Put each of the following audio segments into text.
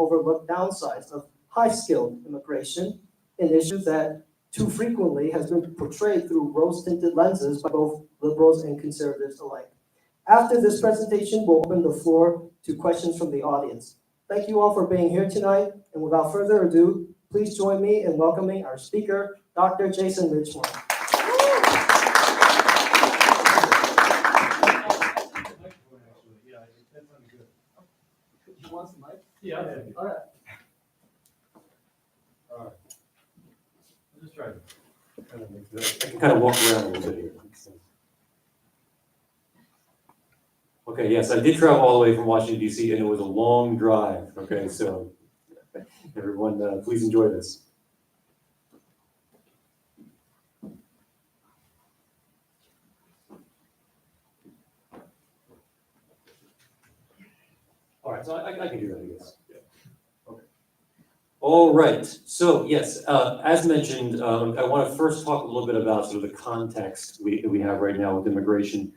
overlooked downsides of high-skilled immigration, an issue that too frequently has been portrayed through rose-tinted lenses by both liberals and conservatives alike. After this presentation, we'll open the floor to questions from the audience. Thank you all for being here tonight, and without further ado, please join me in welcoming our speaker, Dr. Jason Richwine. You want some mic? Yeah. All right. All right. I'll just try to I can kind of walk around a little bit here. Okay, yes, I did travel all the way from Washington, D.C., and it was a long drive. Okay, so everyone, please enjoy this. All right, so I can do that, I guess. Yeah. Okay. All right. So yes, as mentioned, I want to first talk a little bit about sort of the context we have right now with immigration,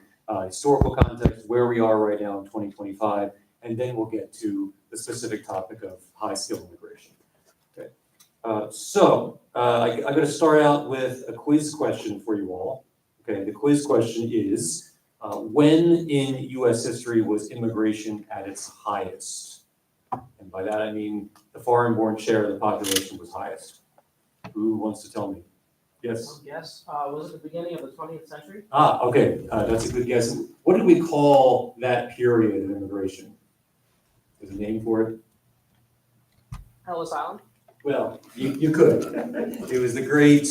historical context, where we are right now in 2025, and then we'll get to the specific topic of high-skilled immigration. Okay. I'm going to start out with a quiz question for you all. Okay. The quiz question is. When in U.S. history was immigration at its highest? And by that I mean the foreign-born share of the population was highest. Who wants to tell me? Yes? Yes. Was it the beginning of the 20th century? Okay. That's a good guess. What did we call that period of immigration? There's a name for it? Ellis Island? Well, you could. It was the Great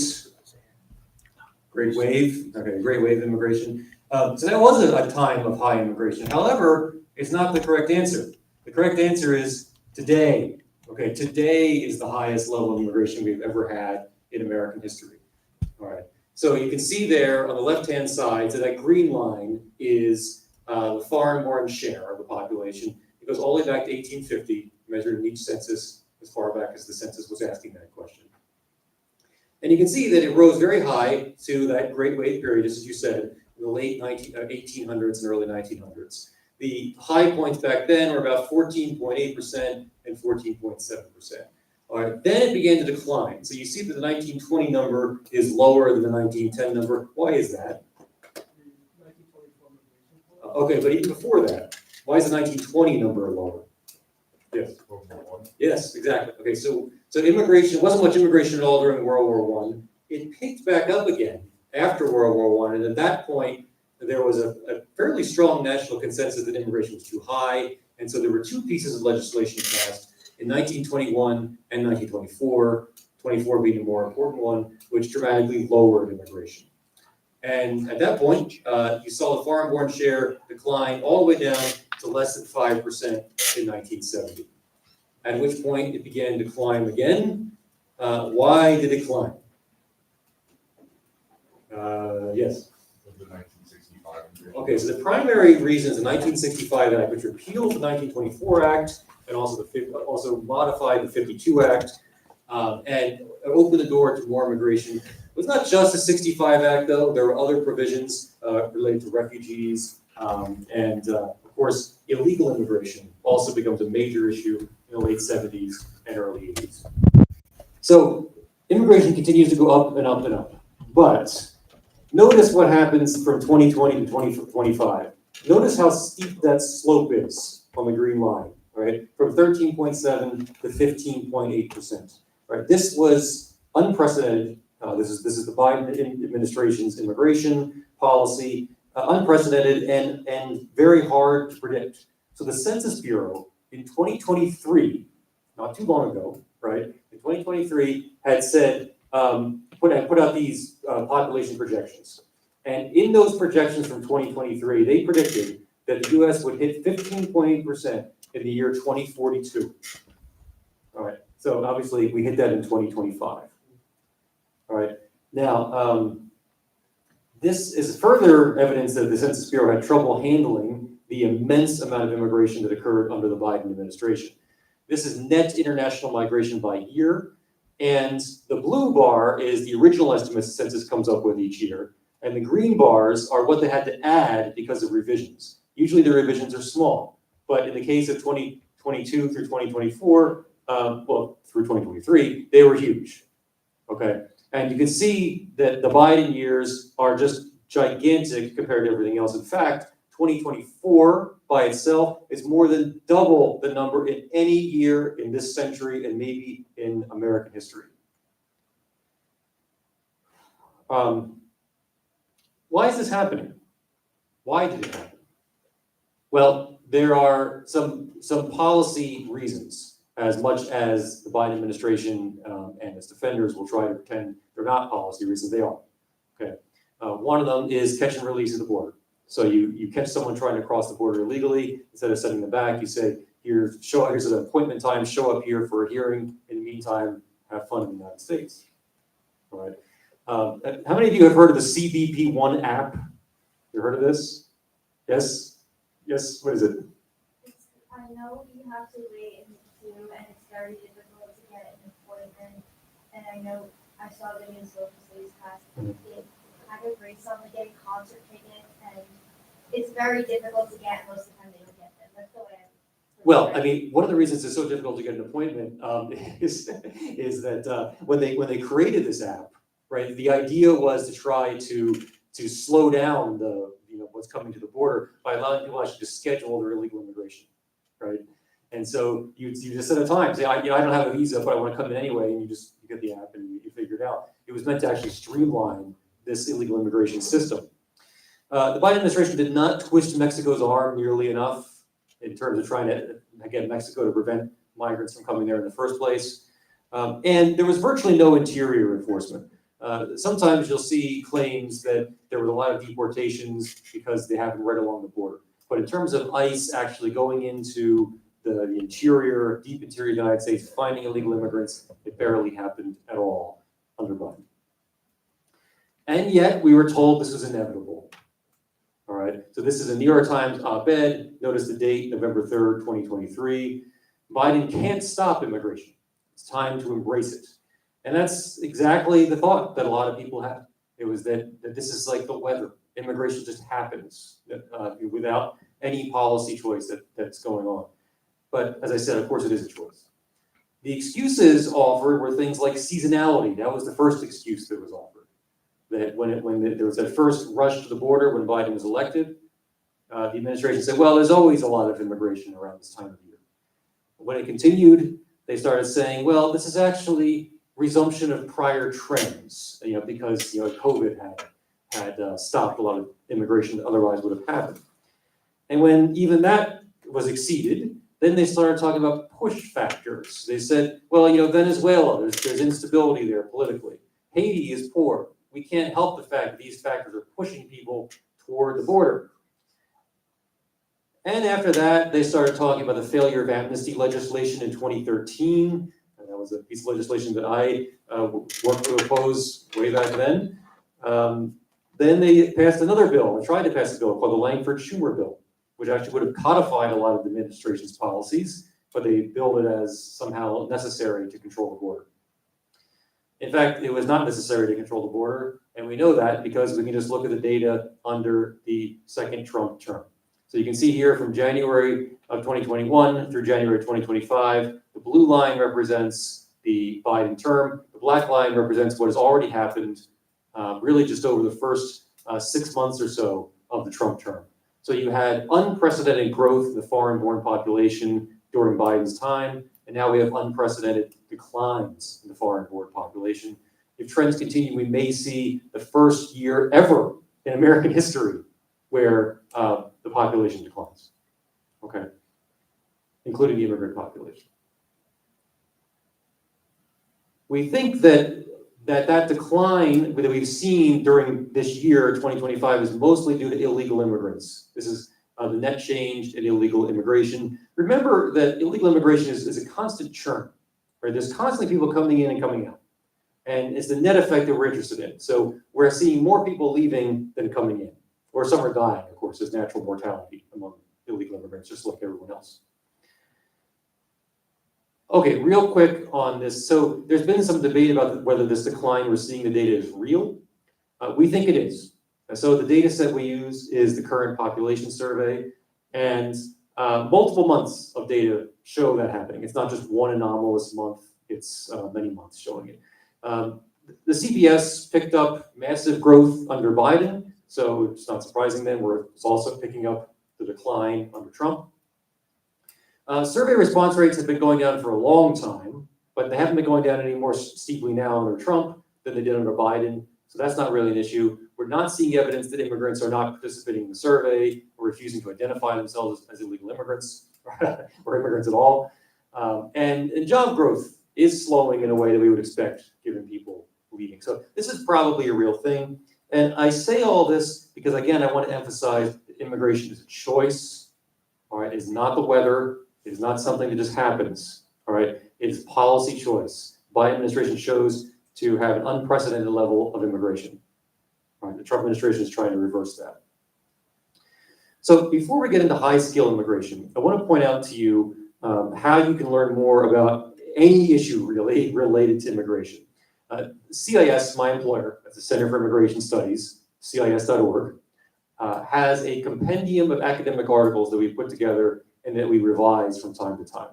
Wave. Okay, Great Wave immigration. So that was a time of high immigration. However, it's not the correct answer. The correct answer is today. Okay, today is the highest level of immigration we've ever had in American history. All right. So you can see there on the left-hand side, so that green line is the foreign-born share of the population. It goes all the way back to 1850, measured in each census, as far back as the census was asking that question. And you can see that it rose very high to that Great Wave period, just as you said, in the late 1800s and early 1900s. The high points back then were about 14.8% and 14.7%. All right, then it began to decline. So you see that the 1920 number is lower than the 1910 number. Why is that? Okay, but even before that, why is the 1920 number lower? Yes. Yes, exactly. Okay, so immigration, wasn't much immigration at all during World War I. It picked back up again after World War I, and at that point, there was a fairly strong national consensus that immigration was too high, and so there were two pieces of legislation passed in 1921 and 1924, 24 being the more important one, which dramatically lowered immigration. And at that point, you saw the foreign-born share decline all the way down to less than 5% in 1970, at which point it began to climb again. Why did it climb? Yes. The 1965. Okay, so the primary reason is the 1965 Act, which repealed the 1924 Act and also modified the 52 Act and opened the door to more immigration. It was not just the 65 Act, though. There were other provisions related to refugees and, of course, illegal immigration also becomes a major issue in the late 70s and early 80s. So immigration continues to go up and up and up, but notice what happens from 2020 to 2025. Notice how steep that slope is on the green line, right? From 13.7 to 15.8%. Right? This was unprecedented. This is the Biden administration's immigration policy, unprecedented and very hard to predict. So the Census Bureau in 2023, not too long ago, right? In 2023 had said, put out these population projections. And in those projections from 2023, they predicted that the U.S. would hit 15.8% in the year 2042. All right, so obviously we hit that in 2025. All right, now this is further evidence that the Census Bureau had trouble handling the immense amount of immigration that occurred under the Biden administration. This is net international migration by year. And the blue bar is the original estimates the census comes up with each year. And the green bars are what they had to add because of revisions. Usually the revisions are small. But in the case of 2023, 2022 through 2024, well, through 2023, they were huge, okay? And you can see that the Biden years are just gigantic compared to everything else. In fact, 2024 by itself is more than double the number in any year in this century and maybe in American history. Why is this happening? Why did it happen? Well, there are some policy reasons, as much as the Biden administration and its defenders will try to pretend they're not policy reasons, they are. Okay, one of them is catch and release at the border. So you catch someone trying to cross the border illegally, instead of sending them back, you say, here's an appointment time, show up here for a hearing. In the meantime, have fun in the United States. All right. How many of you have heard of the CBP1 app? You heard of this? Yes? Yes, what is it? I know you have to wait in the queue and it's very difficult to get an appointment. And I know I saw the news this past week. I have race on like getting concert tickets and it's very difficult to get. Most of the time they don't get them. That's the way Well, I mean, one of the reasons it's so difficult to get an appointment is that when they created this app, right? The idea was to try to slow down the what's coming to the border by allowing people actually to schedule their illegal immigration, right? And so you just set a time, say, I don't have a visa, but I want to come in anyway, and you get the app and you figure it out. It was meant to actually streamline this illegal immigration system. The Biden administration did not twist Mexico's arm nearly enough in terms of trying to get Mexico to prevent migrants from coming there in the first place. And there was virtually no interior enforcement. Sometimes you'll see claims that there was a lot of deportations because they happened right along the border. But in terms of ICE actually going into the interior, deep interior of the United States, finding illegal immigrants, it barely happened at all under Biden. And yet we were told this was inevitable. All right, so this is a New York Times op-ed. Notice the date, November 3rd, 2023. Biden can't stop immigration. It's time to embrace it. And that's exactly the thought that a lot of people had. It was that this is like the weather. Immigration just happens without any policy choice that's going on. But as I said, of course, it is a choice. The excuses offered were things like seasonality. That was the first excuse that was offered. That when there was that first rush to the border when Biden was elected, the administration said, well, there's always a lot of immigration around this time of year. When it continued, they started saying, well, this is actually resumption of prior trends, because COVID had stopped a lot of immigration that otherwise would have happened. And when even that was exceeded, then they started talking about push factors. They said, well, Venezuela, there's instability there politically. Haiti is poor. We can't help the fact that these factors are pushing people toward the border. And after that, they started talking about the failure of amnesty legislation in 2013. And that was a piece of legislation that I worked to oppose way back then. Then they passed another bill, or tried to pass a bill called the Langford-Schumer bill, which actually would have codified a lot of the administration's policies, but they billed it as somehow necessary to control the border. In fact, it was not necessary to control the border, and we know that because we can just look at the data under the second Trump term. So you can see here from January of 2021 through January 2025, the blue line represents the Biden term, the black line represents what has already happened really just over the first 6 months or so of the Trump term. So you had unprecedented growth in the foreign-born population during Biden's time, and now we have unprecedented declines in the foreign-born population. If trends continue, we may see the first year ever in American history where the population declines, okay, including the immigrant population. We think that decline that we've seen during this year, 2025, is mostly due to illegal immigrants. This is the net change in illegal immigration. Remember that illegal immigration is a constant churn, right? There's constantly people coming in and coming out. And it's the net effect that we're interested in. So we're seeing more people leaving than coming in. Or some are dying, of course, there's natural mortality among illegal immigrants, just like everyone else. Okay, real quick on this. So there's been some debate about whether this decline we're seeing in the data is real. We think it is. So the data set we use is the current population survey, and multiple months of data show that happening. It's not just one anomalous month, it's many months showing it. The CBS picked up massive growth under Biden, so it's not surprising then where it's also picking up the decline under Trump. Survey response rates have been going down for a long time, but they haven't been going down any more steeply now under Trump than they did under Biden, so that's not really an issue. We're not seeing evidence that immigrants are not participating in the survey or refusing to identify themselves as illegal immigrants or immigrants at all. And job growth is slowing in a way that we would expect given people leaving. So this is probably a real thing. And I say all this because, again, I want to emphasize that immigration is a choice, all right? It's not the weather. It is not something that just happens, all right? It is policy choice. Biden administration chose to have an unprecedented level of immigration. All right, the Trump administration is trying to reverse that. So before we get into high-skill immigration, I want to point out to you how you can learn more about any issue really related to immigration. CIS, my employer, that's the Center for Immigration Studies, CIS.org, has a compendium of academic articles that we put together and that we revise from time to time.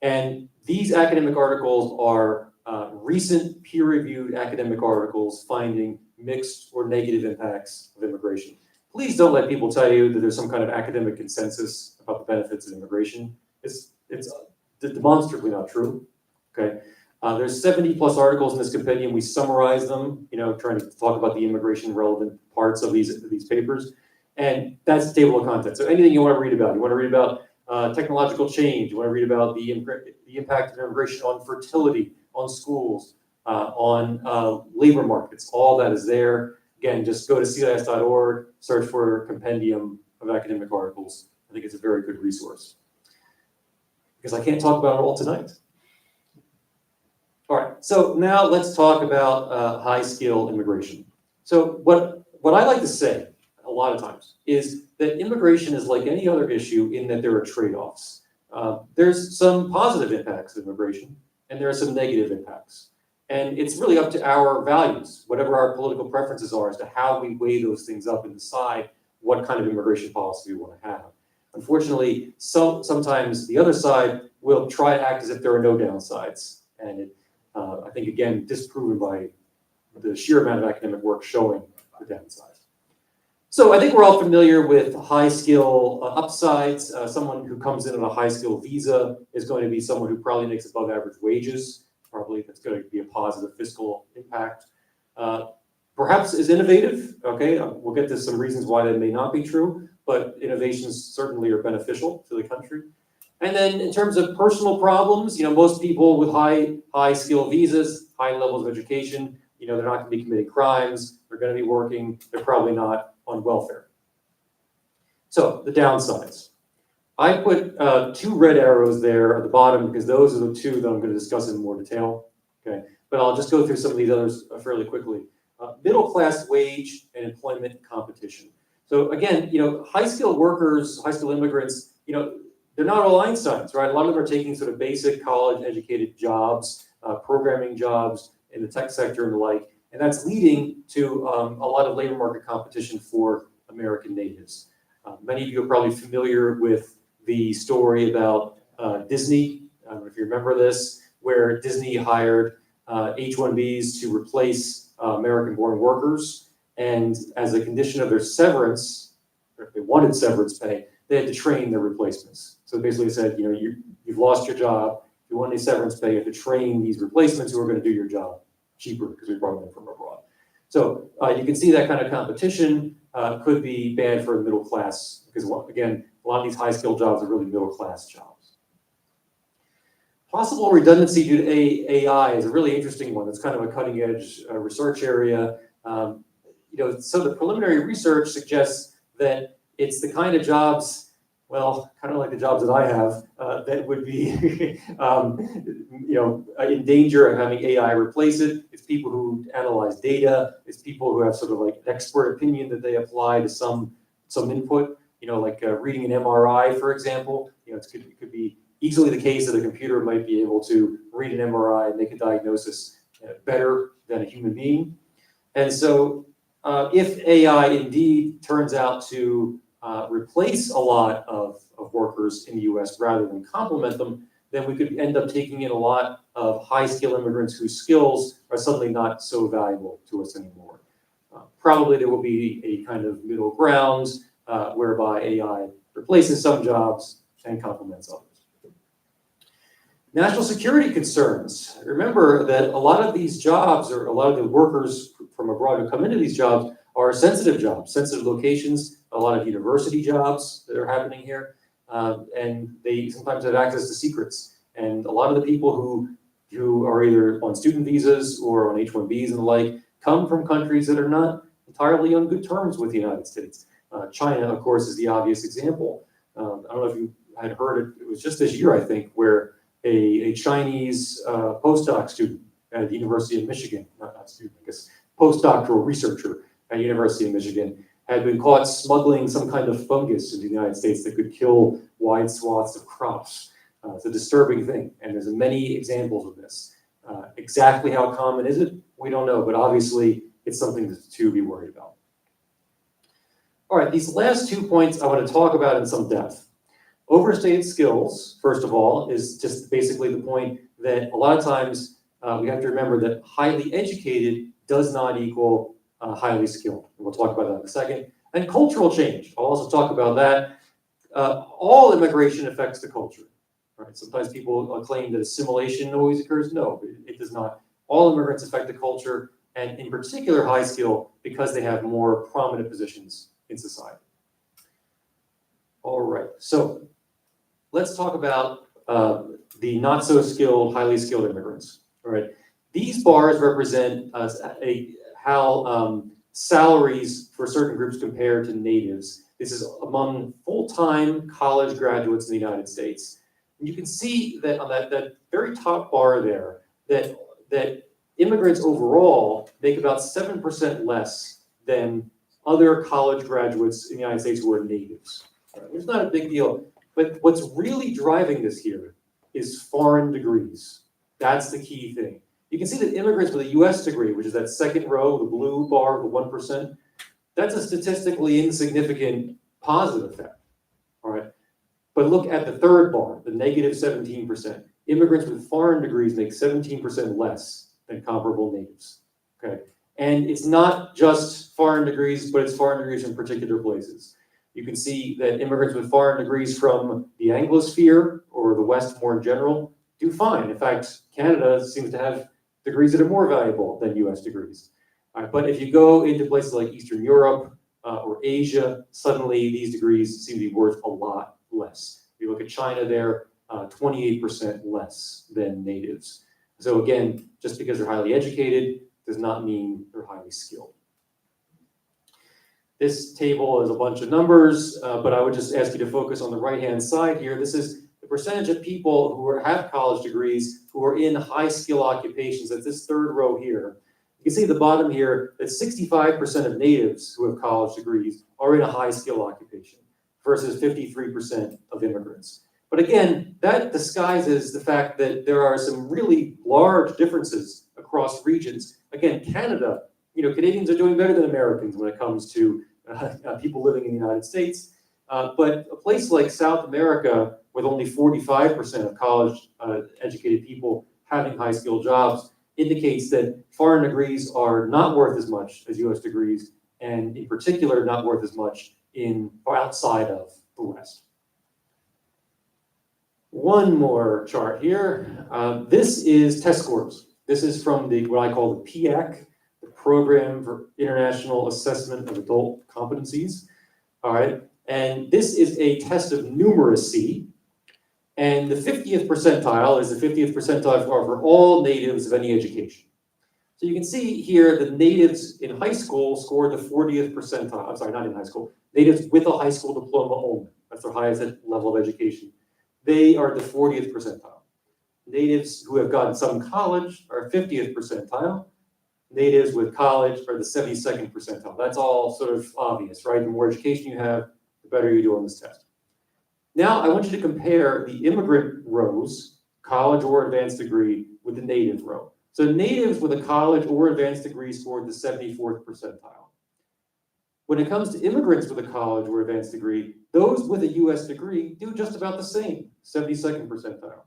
And these academic articles are recent peer-reviewed academic articles finding mixed or negative impacts of immigration. Please don't let people tell you that there's some kind of academic consensus about the benefits of immigration. It's demonstrably not true, okay? There's 70 plus articles in this compendium. We summarize them, trying to talk about the immigration relevant parts of these papers. And that's the table of contents. So anything you want to read about, you want to read about technological change, you want to read about the impact of immigration on fertility, on schools, on labor markets, all that is there. Again, just go to CIS.org, search for a compendium of academic articles. I think it's a very good resource. Because I can't talk about it all tonight. All right, so now let's talk about high-skill immigration. So what I like to say a lot of times is that immigration is like any other issue in that there are trade-offs. There's some positive impacts of immigration, and there are some negative impacts. And it's really up to our values, whatever our political preferences are, as to how we weigh those things up and decide what kind of immigration policy we want to have. Unfortunately, sometimes the other side will try to act as if there are no downsides. And I think, again, disproven by the sheer amount of academic work showing the downsides. So I think we're all familiar with high-skill upsides. Someone who comes in on a high-skill visa is going to be someone who probably makes above average wages. Probably that's going to be a positive fiscal impact. Perhaps is innovative, okay? We'll get to some reasons why that may not be true, but innovations certainly are beneficial to the country. And then in terms of personal problems, most people with high skill visas, high levels of education, they're not going to be committing crimes, they're going to be working, they're probably not on welfare. So the downsides. I put 2 red arrows there at the bottom because those are the 2 that I'm going to discuss in more detail. Okay, but I'll just go through some of these others fairly quickly. Middle class wage and employment competition. So again, high-skilled workers, high-skilled immigrants, they're not all Einsteins, right? A lot of them are taking sort of basic college-educated jobs, programming jobs in the tech sector and the like, and that's leading to a lot of labor market competition for American natives. Many of you are probably familiar with the story about Disney. I don't know if you remember this, where Disney hired H-1Bs to replace American-born workers, and as a condition of their severance, or if they wanted severance pay, they had to train their replacements. So basically it said, you've lost your job, if you want any severance pay, you have to train these replacements who are going to do your job cheaper because we brought them from abroad. So you can see that kind of competition could be bad for the middle class because, again, a lot of these high-skilled jobs are really middle-class jobs. Possible redundancy due to AI is a really interesting one. It's kind of a cutting-edge research area. So the preliminary research suggests that it's the kind of jobs, well, kind of like the jobs that I have, that would be, in danger of having AI replace it. It's people who analyze data. It's people who have sort of like an expert opinion that they apply to some input. Like reading an MRI, for example. It could be easily the case that a computer might be able to read an MRI and make a diagnosis better than a human being. And so if AI indeed turns out to replace a lot of workers in the US rather than complement them, then we could end up taking in a lot of high-skill immigrants whose skills are suddenly not so valuable to us anymore. Probably there will be a kind of middle ground whereby AI replaces some jobs and complements others. National security concerns. Remember that a lot of these jobs, or a lot of the workers from abroad who come into these jobs, are sensitive jobs, sensitive locations, a lot of university jobs that are happening here, and they sometimes have access to secrets. And a lot of the people who are either on student visas or on H-1Bs and the like come from countries that are not entirely on good terms with the United States. China, of course, is the obvious example. I don't know if you had heard it, it was just this year, I think, where a Chinese postdoc student at the University of Michigan, not student, I guess, postdoctoral researcher at the University of Michigan, had been caught smuggling some kind of fungus into the United States that could kill wide swaths of crops. It's a disturbing thing, and there's many examples of this. Exactly how common is it? We don't know, but obviously it's something to be worried about. All right, these last 2 points I want to talk about in some depth. Overstated skills, first of all, is just basically the point that a lot of times we have to remember that highly educated does not equal highly skilled. And we'll talk about that in a second. And cultural change, I'll also talk about that. All immigration affects the culture. Right? Sometimes people claim that assimilation always occurs. No, it does not. All immigrants affect the culture, and in particular high skill, because they have more prominent positions in society. All right, so let's talk about the not so skilled, highly skilled immigrants. All right, these bars represent how salaries for certain groups compare to natives. This is among full-time college graduates in the United States. And you can see that on that very top bar there, that immigrants overall make about 7% less than other college graduates in the United States who are natives. Right? It's not a big deal, but what's really driving this here is foreign degrees. That's the key thing. You can see that immigrants with a US degree, which is that second row, the blue bar, the 1%, that's a statistically insignificant positive effect, all right? But look at the third bar, the negative 17%. Immigrants with foreign degrees make 17% less than comparable natives, okay? And it's not just foreign degrees, but it's foreign degrees from particular places. You can see that immigrants with foreign degrees from the Anglosphere or the West more in general do fine. In fact, Canada seems to have degrees that are more valuable than US degrees. But if you go into places like Eastern Europe or Asia, suddenly these degrees seem to be worth a lot less. If you look at China there, 28% less than natives. So again, just because they're highly educated does not mean they're highly skilled. This table is a bunch of numbers, but I would just ask you to focus on the right-hand side here. This is the percentage of people who have college degrees who are in high-skill occupations. That's this third row here. You can see at the bottom here that 65% of natives who have college degrees are in a high-skill occupation versus 53% of immigrants. But again, that disguises the fact that there are some really large differences across regions. Again, Canada, Canadians are doing better than Americans when it comes to people living in the United States. But a place like South America, with only 45% of college educated people having high skilled jobs, indicates that foreign degrees are not worth as much as US degrees, and in particular, not worth as much outside of the West. One more chart here. This is test scores. This is from what I call the PIAC, the Program for International Assessment of Adult Competencies. All right, and this is a test of numeracy. And the 50th percentile is the 50th percentile for all natives of any education. So you can see here the natives in high school scored the 40th percentile. I'm sorry, not in high school. Natives with a high school diploma only. That's their highest level of education. They are the 40th percentile. Natives who have gotten some college are 50th percentile. Natives with college are the 72nd percentile. That's all sort of obvious, right? The more education you have, the better you do on this test. Now I want you to compare the immigrant rows, college or advanced degree, with the native row. So natives with a college or advanced degree scored the 74th percentile. When it comes to immigrants with a college or advanced degree, those with a US degree do just about the same, 72nd percentile.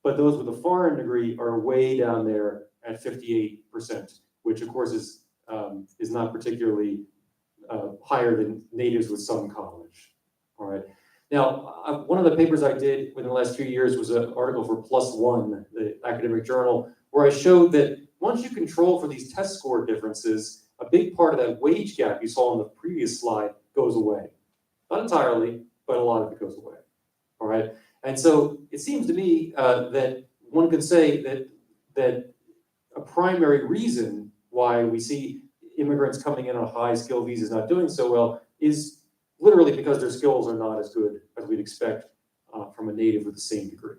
But those with a foreign degree are way down there at 58%, which of course is not particularly higher than natives with some college. All right. Now, one of the papers I did within the last few years was an article for PLUS ONE, the academic journal, where I showed that once you control for these test score differences, a big part of that wage gap you saw on the previous slide goes away. Not entirely, but a lot of it goes away. All right. And so it seems to me that one could say that a primary reason why we see immigrants coming in on high-skill visas not doing so well is literally because their skills are not as good as we'd expect from a native with the same degree.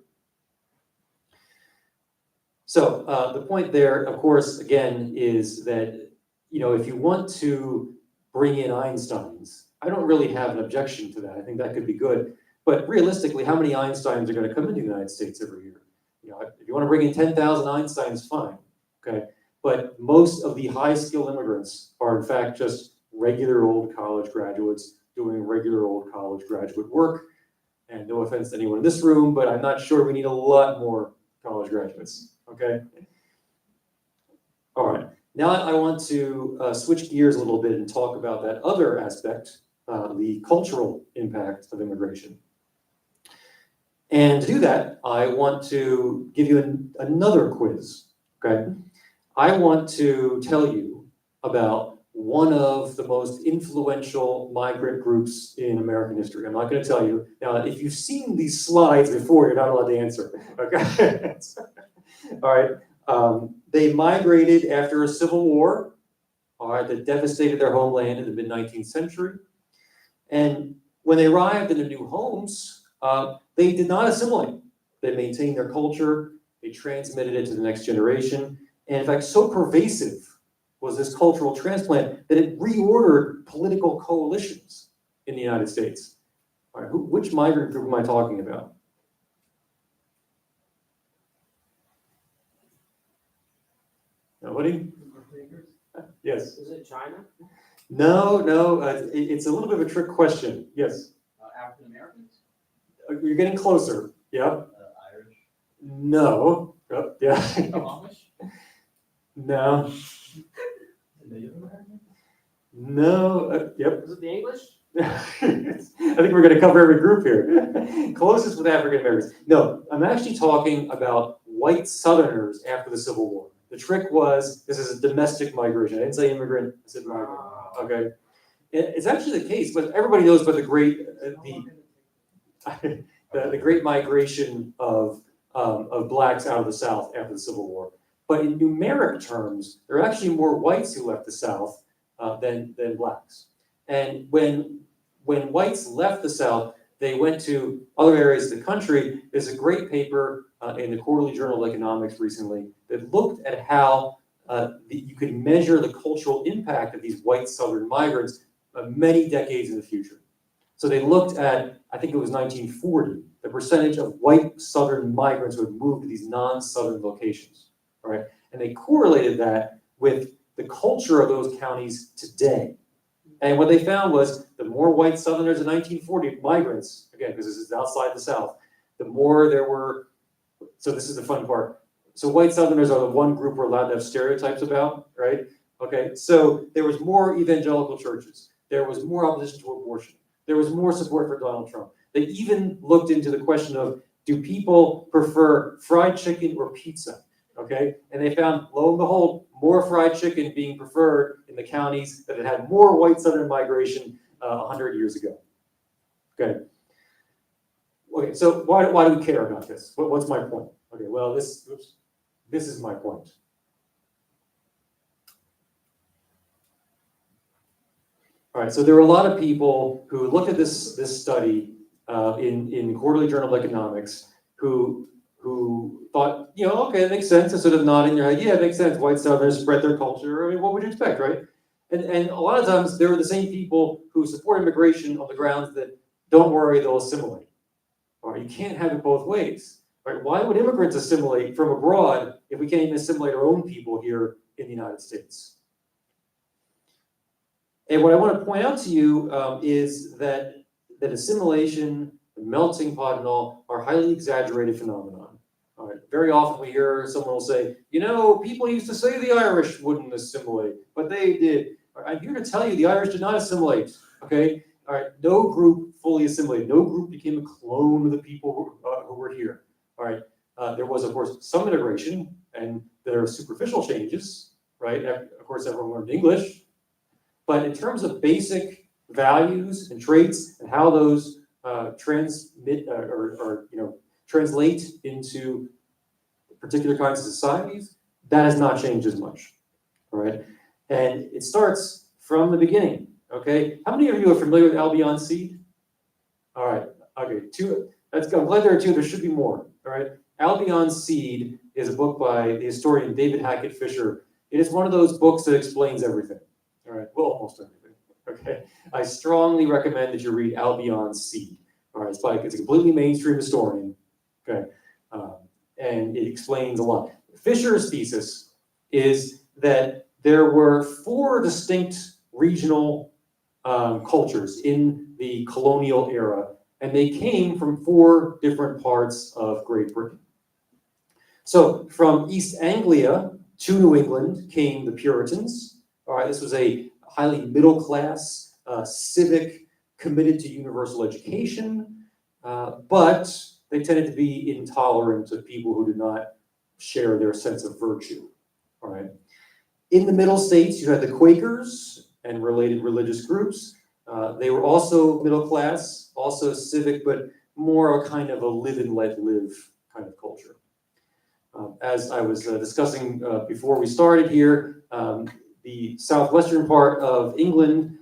So the point there, of course, again, is that, you know, if you want to bring in Einsteins, I don't really have an objection to that. I think that could be good. But realistically, how many Einsteins are going to come into the United States every year? You know, if you want to bring in 10,000 Einsteins, fine, okay? But most of the high-skilled immigrants are, in fact, just regular old college graduates doing regular old college graduate work. And no offense to anyone in this room, but I'm not sure we need a lot more college graduates, okay? All right, now I want to switch gears a little bit and talk about that other aspect, the cultural impact of immigration. And to do that, I want to give you another quiz, okay? I want to tell you about one of the most influential migrant groups in American history. I'm not going to tell you. Now, if you've seen these slides before, you're not allowed to answer, okay? All right. They migrated after a civil war, all right, that devastated their homeland in the mid-19th century. And when they arrived in their new homes, they did not assimilate. They maintained their culture, they transmitted it to the next generation, and in fact, so pervasive was this cultural transplant that it reordered political coalitions in the United States. All right, which migrant group am I talking about? Nobody? Yes. Is it China? No, it's a little bit of a trick question. Yes. African Americans? You're getting closer. Yep. Irish? No. Oh, yeah. Amish? No. Native American? No. Yep. Is it the English? I think we're going to cover every group here. Closest with African Americans. No, I'm actually talking about white Southerners after the Civil War. The trick was, this is a domestic migration. I didn't say immigrant, I said migrant. Okay. It's actually the case, but everybody knows about the great, the great migration of blacks out of the South after the Civil War. But in numeric terms, there are actually more whites who left the South than blacks. And when whites left the South, they went to other areas of the country. There's a great paper in the Quarterly Journal of Economics recently that looked at how you could measure the cultural impact of these white Southern migrants many decades in the future. So they looked at, I think it was 1940, the percentage of white Southern migrants who had moved to these non-Southern locations, all right? And they correlated that with the culture of those counties today. And what they found was the more white Southerners in 1940 migrants, again, because this is outside the South, the more there were, so this is the fun part. So white Southerners are the one group we're allowed to have stereotypes about, right? Okay, so there was more evangelical churches. There was more opposition to abortion. There was more support for Donald Trump. They even looked into the question of, do people prefer fried chicken or pizza? Okay, and they found, lo and behold, more fried chicken being preferred in the counties that had had more white Southern migration 100 years ago. Okay. Okay, so why do we care about this? What's my point? Okay, well, this is my point. All right, so there were a lot of people who looked at this study in Quarterly Journal of Economics who thought, you know, okay, it makes sense, and sort of nodding their head, yeah, it makes sense. White Southerners spread their culture. I mean, what would you expect, right? And a lot of times there were the same people who support immigration on the grounds that don't worry, they'll assimilate. All right, you can't have it both ways. Right? Why would immigrants assimilate from abroad if we can't even assimilate our own people here in the United States? And what I want to point out to you is that assimilation, the melting pot and all are highly exaggerated phenomenon. All right. Very often we hear someone will say, you know, people used to say the Irish wouldn't assimilate, but they did. All right, I'm here to tell you the Irish did not assimilate, okay? All right, no group fully assimilated. No group became a clone of the people who were here, all right? There was, of course, some integration, and there are superficial changes, right? Of course, everyone learned English, but in terms of basic values and traits and how those transmit or translate into particular kinds of societies, that has not changed as much, all right? And it starts from the beginning, okay? How many of you are familiar with Albion Seed? All right, okay, two. I'm glad there are two, there should be more, all right? Albion Seed is a book by the historian David Hackett Fisher. It is one of those books that explains everything, all right? Well, almost everything, okay? I strongly recommend that you read Albion Seed, all right? It's a completely mainstream historian, okay? And it explains a lot. Fisher's thesis is that there were 4 distinct regional cultures in the colonial era, and they came from 4 different parts of Great Britain. So from East Anglia to New England came the Puritans. All right, this was a highly middle class, civic, committed to universal education, but they tended to be intolerant of people who did not share their sense of virtue. All right. In the Middle States, you had the Quakers and related religious groups. They were also middle class, also civic, but more a kind of a live and let live kind of culture. As I was discussing before we started here, the southwestern part of England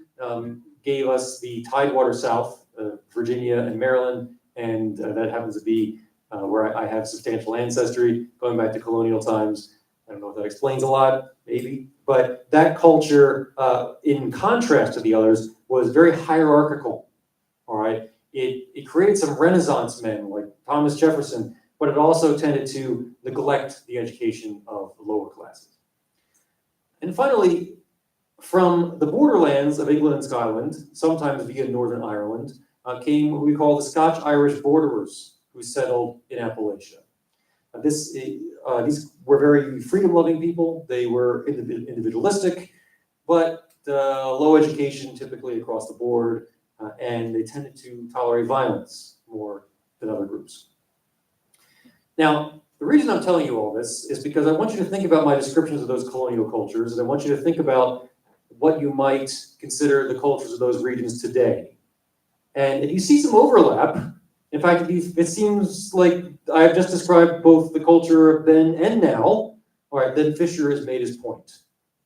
gave us the Tidewater South, Virginia and Maryland, and that happens to be where I have substantial ancestry going back to colonial times. I don't know if that explains a lot, maybe, but that culture, in contrast to the others, was very hierarchical, all right? It created some Renaissance men like Thomas Jefferson, but it also tended to neglect the education of the lower classes. And finally, from the borderlands of England and Scotland, sometimes via Northern Ireland, came what we call the Scotch-Irish borderers who settled in Appalachia. These were very freedom-loving people. They were individualistic, but low education typically across the board, and they tended to tolerate violence more than other groups. Now, the reason I'm telling you all this is because I want you to think about my descriptions of those colonial cultures, and I want you to think about what you might consider the cultures of those regions today. And if you see some overlap, in fact, it seems like I've just described both the culture then and now, all right, then Fisher has made his point,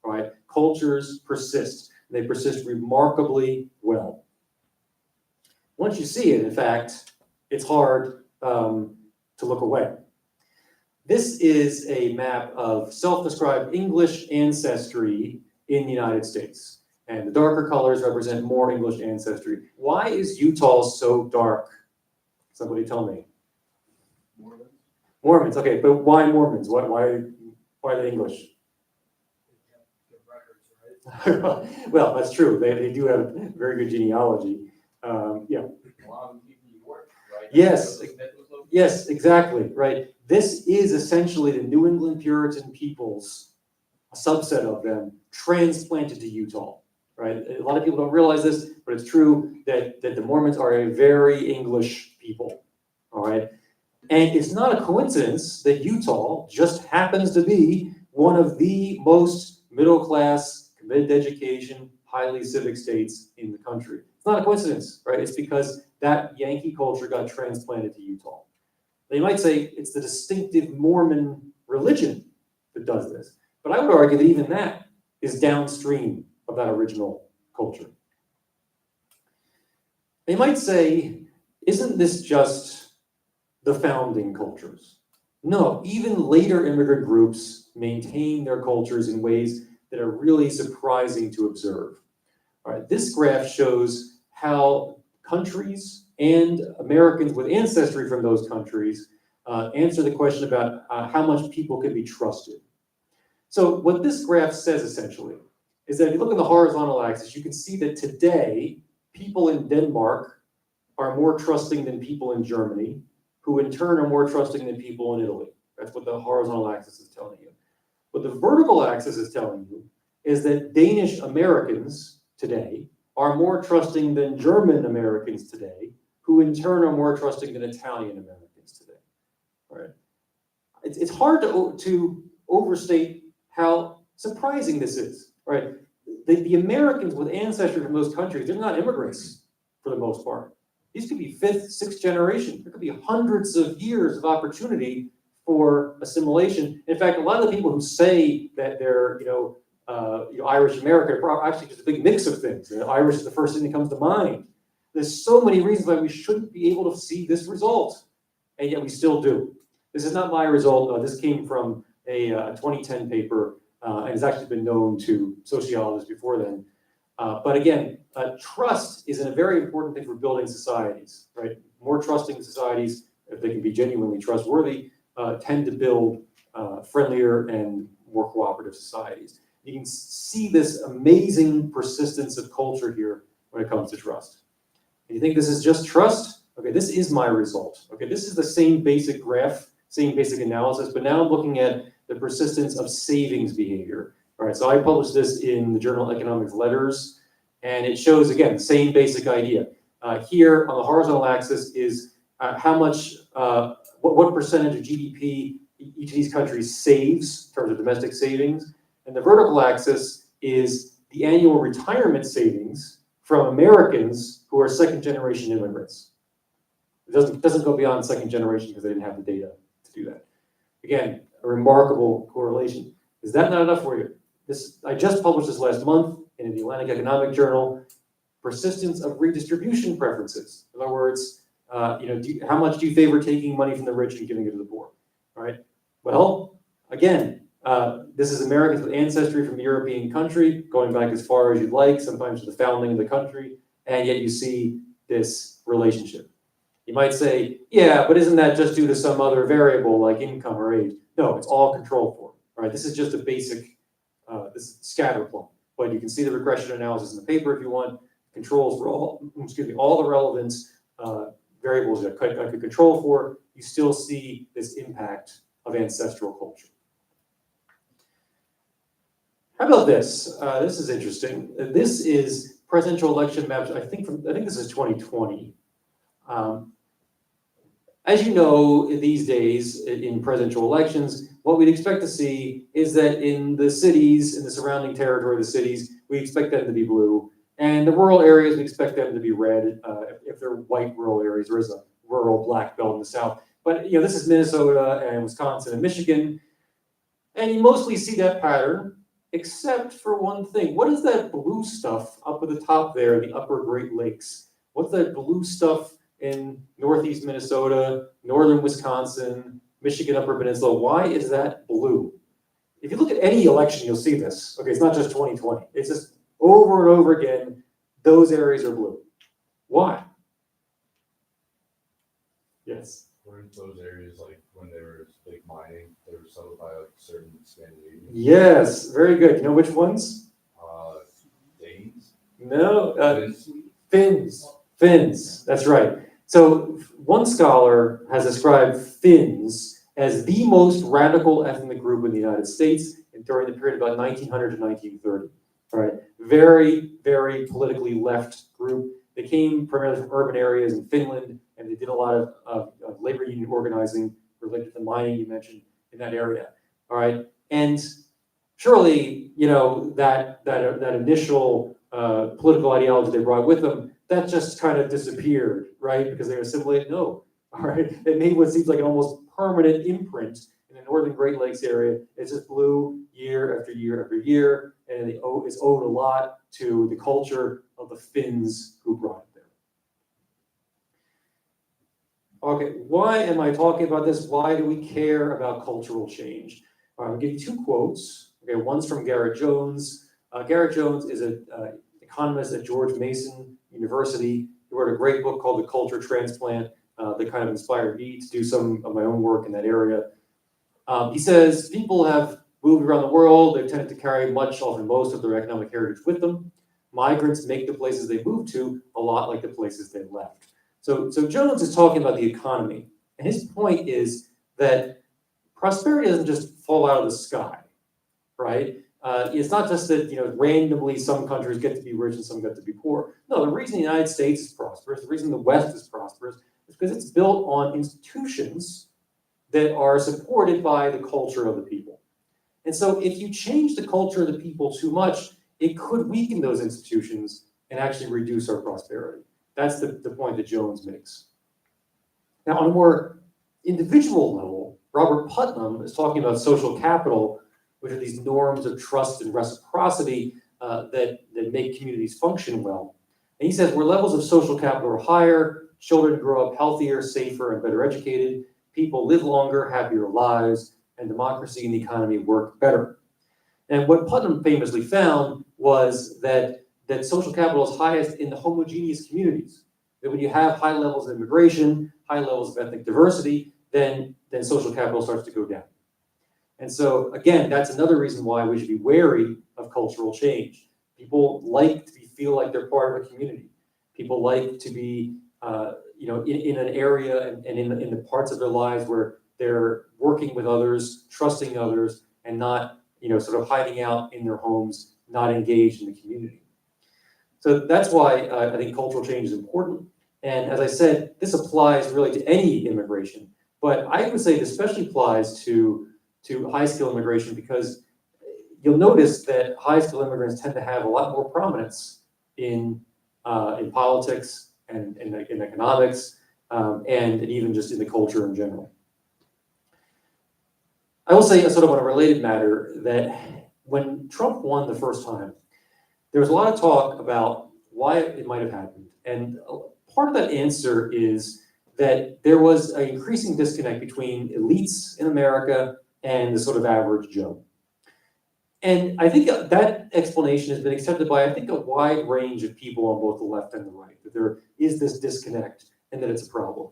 all right? Cultures persist. They persist remarkably well. Once you see it, in fact, it's hard to look away. This is a map of self-described English ancestry in the United States. And the darker colors represent more English ancestry. Why is Utah so dark? Somebody tell me. Mormons? Mormons, okay, but why Mormons? Why are they English? Well, that's true. They do have very good genealogy. Yeah. A lot of them came from New York, right? Yes. That's where Smith was located. Yes, exactly, right. This is essentially the New England Puritan peoples, a subset of them, transplanted to Utah, right? A lot of people don't realize this, but it's true that the Mormons are a very English people, all right? And it's not a coincidence that Utah just happens to be one of the most middle-class, committed to education, highly civic states in the country. It's not a coincidence, right? It's because that Yankee culture got transplanted to Utah. They might say it's the distinctive Mormon religion that does this, but I would argue that even that is downstream of that original culture. They might say, isn't this just the founding cultures? No, even later immigrant groups maintain their cultures in ways that are really surprising to observe. All right, this graph shows how countries and Americans with ancestry from those countries answer the question about how much people can be trusted. So what this graph says essentially is that if you look at the horizontal axis, you can see that today, people in Denmark are more trusting than people in Germany, who in turn are more trusting than people in Italy. That's what the horizontal axis is telling you. What the vertical axis is telling you is that Danish Americans today are more trusting than German Americans today, who in turn are more trusting than Italian Americans today. All right? It's hard to overstate how surprising this is, right? The Americans with ancestry from those countries, they're not immigrants for the most part. These could be fifth, sixth generation. There could be hundreds of years of opportunity for assimilation. In fact, a lot of the people who say that they're, Irish American are actually just a big mix of things. Irish is the first thing that comes to mind. There's so many reasons why we shouldn't be able to see this result, and yet we still do. This is not my result. This came from a 2010 paper, and has actually been known to sociologists before then. But again, trust is a very important thing for building societies, right? More trusting societies, if they can be genuinely trustworthy, tend to build friendlier and more cooperative societies. You can see this amazing persistence of culture here when it comes to trust. And you think this is just trust? Okay, this is my result. Okay, this is the same basic graph, same basic analysis, but now I'm looking at the persistence of savings behavior. All right, so I published this in the journal Economics Letters, and it shows, again, the same basic idea. Here on the horizontal axis is how much, what percentage of GDP each of these countries saves in terms of domestic savings. And the vertical axis is the annual retirement savings from Americans who are second generation immigrants. It doesn't go beyond second generation because they didn't have the data to do that. Again, a remarkable correlation. Is that not enough for you? I just published this last month in the Atlantic Economic Journal. Persistence of redistribution preferences. In other words, how much do you favor taking money from the rich and giving it to the poor? All right. Well, again, this is Americans with ancestry from a European country, going back as far as you'd like, sometimes to the founding of the country, and yet you see this relationship. You might say, yeah, but isn't that just due to some other variable like income or age? No, it's all controlled for. All right, this is just a basic this scatter plot, but you can see the regression analysis in the paper if you want. Controls for all the relevant variables that I could control for. You still see this impact of ancestral culture. How about this? This is interesting. This is presidential election maps. I think this is 2020. As you know, these days in presidential elections, what we'd expect to see is that in the cities, in the surrounding territory of the cities, we expect them to be blue. And the rural areas, we expect them to be red. If they're white rural areas, there is a rural black belt in the south. But this is Minnesota and Wisconsin and Michigan. And you mostly see that pattern, except for one thing. What is that blue stuff up at the top there, the upper Great Lakes? What's that blue stuff in northeast Minnesota, northern Wisconsin, Michigan Upper Peninsula? Why is that blue? If you look at any election, you'll see this. Okay, it's not just 2020. It's just over and over again, those areas are blue. Why? Yes. Weren't those areas like when there was big mining, they were settled by like certain Scandinavians? Yes, very good. You know which ones? Danes? No, Finns. That's right. So one scholar has described Finns as the most radical ethnic group in the United States during the period about 1900 to 1930. All right, very, very politically left group. They came primarily from urban areas in Finland, and they did a lot of labor union organizing related to the mining you mentioned in that area. All right, and surely that initial political ideology they brought with them, that just kind of disappeared, right? Because they were assimilated. No, all right. It made what seems like an almost permanent imprint in the northern Great Lakes area. It's just blue year after year after year, and it's owed a lot to the culture of the Finns who brought it there. Okay, why am I talking about this? Why do we care about cultural change? All right, I'm going to give you two quotes. Okay, one's from Garrett Jones. Garrett Jones is an economist at George Mason University. He wrote a great book called The Culture Transplant that kind of inspired me to do some of my own work in that area. He says people have moved around the world, they've tended to carry much, often most of their economic heritage with them. Migrants make the places they move to a lot like the places they left. So Jones is talking about the economy, and his point is that prosperity doesn't just fall out of the sky, right? It's not just that, randomly some countries get to be rich and some get to be poor. No, the reason the United States is prosperous, the reason the West is prosperous, is because it's built on institutions that are supported by the culture of the people. And so if you change the culture of the people too much, it could weaken those institutions and actually reduce our prosperity. That's the point that Jones makes. Now, on a more individual level, Robert Putnam is talking about social capital, which are these norms of trust and reciprocity that make communities function well. And he says where levels of social capital are higher, children grow up healthier, safer, and better educated, people live longer, happier lives, and democracy and the economy work better. And what Putnam famously found was that social capital is highest in the homogeneous communities. That when you have high levels of immigration, high levels of ethnic diversity, then social capital starts to go down. And so, again, that's another reason why we should be wary of cultural change. People like to feel like they're part of a community. People like to be, in an area and in the parts of their lives where they're working with others, trusting others, and not, sort of hiding out in their homes, not engaged in the community. So that's why I think cultural change is important. And as I said, this applies really to any immigration, but I would say it especially applies to high-skill immigration because you'll notice that high-skill immigrants tend to have a lot more prominence in politics and in economics and even just in the culture in general. I will say, sort of on a related matter, that when Trump won the first time, there was a lot of talk about why it might have happened. And part of that answer is that there was an increasing disconnect between elites in America and the sort of average Joe. And I think that explanation has been accepted by, I think, a wide range of people on both the left and the right, that there is this disconnect and that it's a problem.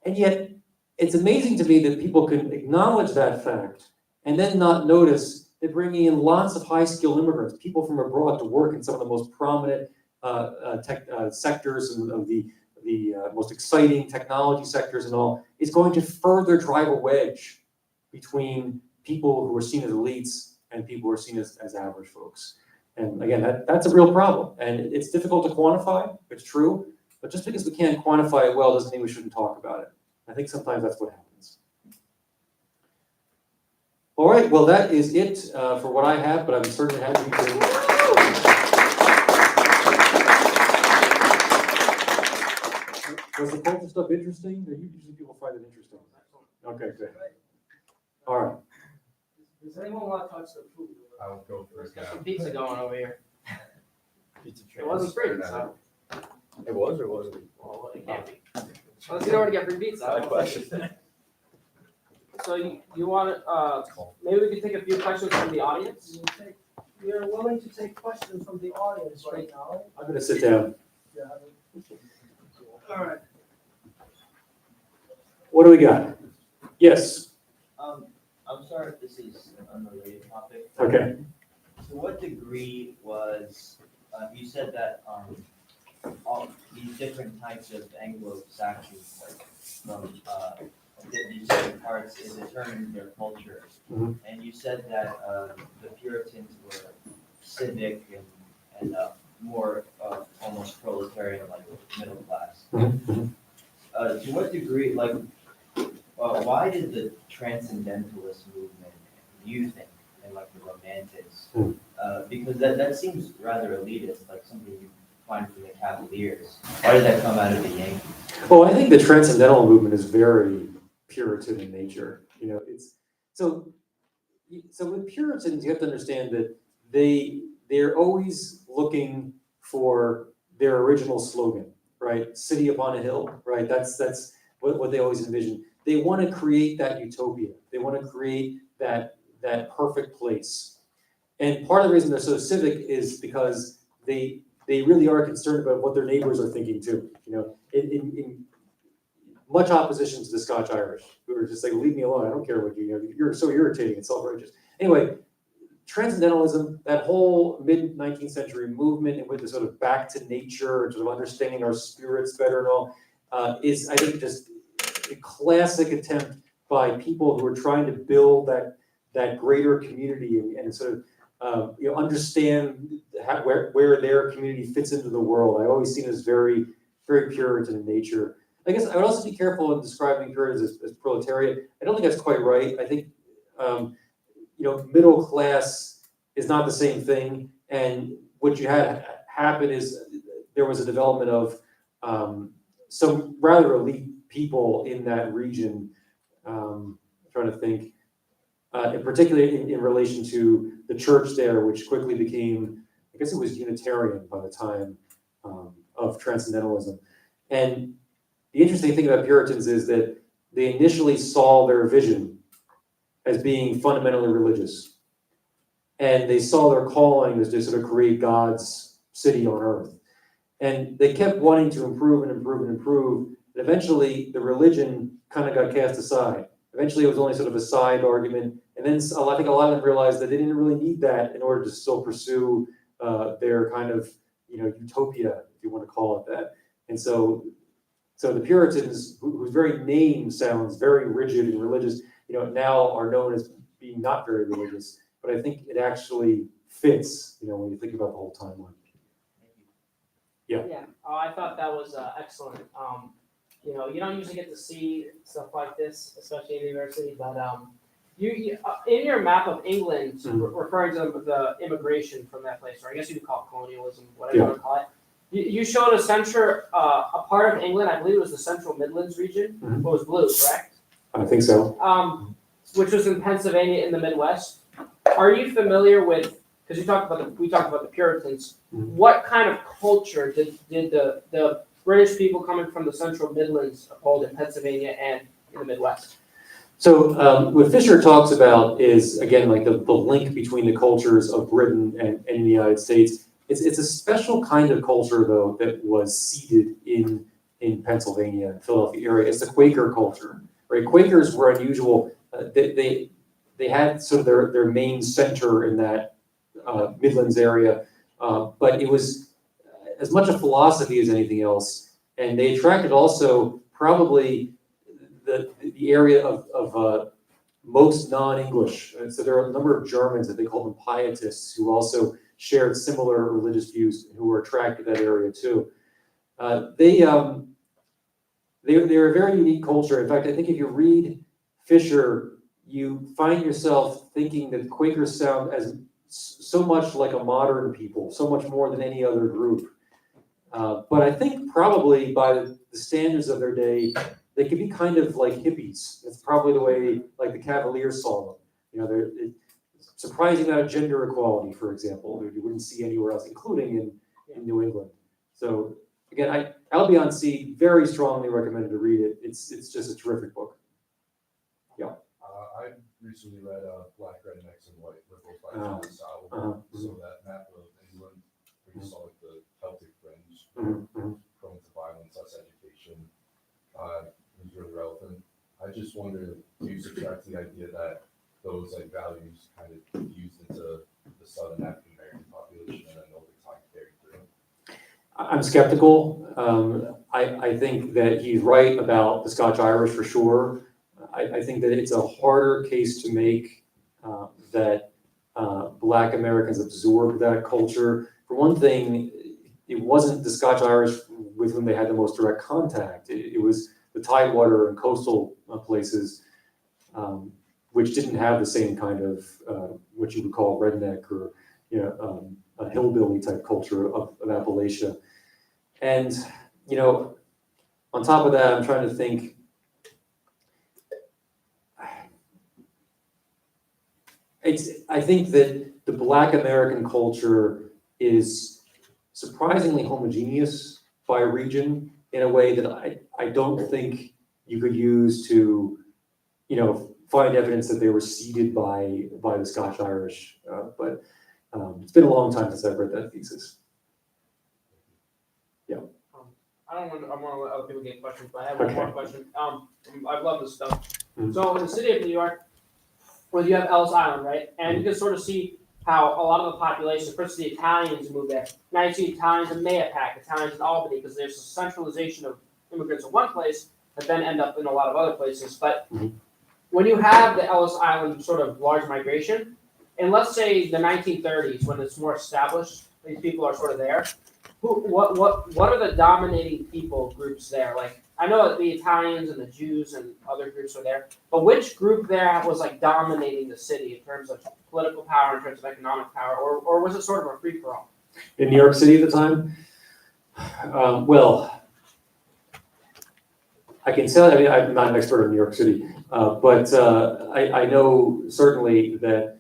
And yet, it's amazing to me that people can acknowledge that fact and then not notice that bringing in lots of high-skilled immigrants, people from abroad to work in some of the most prominent sectors and of the most exciting technology sectors and all, is going to further drive a wedge between people who are seen as elites and people who are seen as average folks. And again, that's a real problem. And it's difficult to quantify, it's true, but just because we can't quantify it well doesn't mean we shouldn't talk about it. I think sometimes that's what happens. All right, well, that is it for what I have, but I'm certainly happy to. Was the culture stuff interesting? Usually people find it interesting. Okay, good. All right. Does anyone want to touch the food? I will go first. Got some pizza going over here. Pizza It wasn't free, so. It was or wasn't it? Well, it can't be. Unless you don't want to get free pizza. Not a question. So you want to, maybe we could take a few questions from the audience? We are willing to take questions from the audience right now. I'm going to sit down. Yeah. All right. What do we got? Yes. I'm sorry if this is an unrelated topic. Okay. To what degree was, you said that all these different types of Anglo-Saxons from these different parts is determined their culture. Mhm. And you said that the Puritans were civic and more almost proletarian, like middle class. Mhm. To what degree, why did the Transcendentalist movement, you think, and like the Romantics, because that seems rather elitist, like something you find from the Cavaliers. Why did that come out of the Yankees? Well, I think the Transcendental movement is very Puritan in nature. It's so with Puritans, you have to understand that they're always looking for their original slogan, right? City upon a hill, right? That's what they always envision. They want to create that utopia. They want to create that perfect place. And part of the reason they're so civic is because they really are concerned about what their neighbors are thinking too. In much opposition to the Scotch Irish, who are just like, leave me alone. I don't care what you're so irritating and self-righteous. Anyway, transcendentalism, that whole mid-19th century movement, and with the sort of back to nature, and sort of understanding our spirits better and all, is, I think, just a classic attempt by people who are trying to build that greater community and sort of understand where their community fits into the world. I always seen it as very, very Puritan in nature. I guess I would also be careful in describing Puritans as proletariat. I don't think that's quite right. I think middle class is not the same thing. And what you had happen is there was a development of some rather elite people in that region. I'm trying to think, and particularly in relation to the church there, which quickly became, I guess it was Unitarian by the time of transcendentalism. And the interesting thing about Puritans is that they initially saw their vision as being fundamentally religious. And they saw their calling as to sort of create God's city on earth. And they kept wanting to improve and improve and improve. And eventually, the religion kind of got cast aside. Eventually, it was only sort of a side argument. And then I think a lot of them realized that they didn't really need that in order to still pursue their kind of, utopia, if you want to call it that. And so the Puritans, whose very name sounds very rigid and religious, now are known as being not very religious. But I think it actually fits, when you think about the whole timeline. Yeah. Yeah. Oh, I thought that was excellent. You don't usually get to see stuff like this, especially at university, but you in your map of England, referring to the immigration from that place, or I guess you could call it colonialism, whatever you want to call it. You showed a part of England, I believe it was the Central Midlands region, what was blue, correct? I think so. Which was in Pennsylvania in the Midwest. Are you familiar with, because we talked about the Puritans, what kind of culture did the British people coming from the Central Midlands hold in Pennsylvania and in the Midwest? So what Fisher talks about is, again, like the link between the cultures of Britain and the United States. It's a special kind of culture, though, that was seeded in Pennsylvania, Philadelphia area. It's the Quaker culture, right? Quakers were unusual. They had sort of their main center in that Midlands area, but it was as much a philosophy as anything else. And they attracted also probably the area of most non-English. And so there are a number of Germans that they call them pietists who also shared similar religious views who were attracted to that area too. They're a very unique culture. In fact, I think if you read Fisher, you find yourself thinking that Quakers sound as so much like a modern people, so much more than any other group. But I think probably by the standards of their day, they could be kind of like hippies. That's probably the way like the Cavaliers saw them. They're surprising amount of gender equality, for example, that you wouldn't see anywhere else, including in New England. So again, Albion C, very strongly recommended to read it. It's just a terrific book. Yeah. I recently read Black Rednecks and White Liberals by John Sowell. So that map of England, where you saw like the Celtic fringe, prone to violence, less education, was really relevant. I just wonder, do you subtract the idea that those like values kind of used into the Southern African American population and then over time carried through? I'm skeptical. I think that he's right about the Scotch-Irish for sure. I think that it's a harder case to make that Black Americans absorbed that culture. For one thing, it wasn't the Scotch-Irish with whom they had the most direct contact. It was the Tidewater and coastal places, which didn't have the same kind of what you would call redneck or a hillbilly type culture of Appalachia. And on top of that, I'm trying to think. I think that the Black American culture is surprisingly homogeneous by region in a way that I don't think you could use to, find evidence that they were seeded by the Scotch-Irish. But it's been a long time since I've read that thesis. Yeah. I want to let other people get questions, but I have one more question. I love this stuff. So in the city of New York, where you have Ellis Island, right? And you can sort of see how a lot of the population, first the Italians moved there. Now you see Italians in Mayapack, Italians in Albany, because there's a centralization of immigrants in one place that then end up in a lot of other places. But when you have the Ellis Island sort of large migration, and let's say the 1930s when it's more established, these people are sort of there. What are the dominating people groups there? Like I know that the Italians and the Jews and other groups are there, but which group there was like dominating the city in terms of political power, in terms of economic power, or was it sort of a free for all? In New York City at the time? Well, I can tell, I mean, I'm not an expert in New York City, but I know certainly that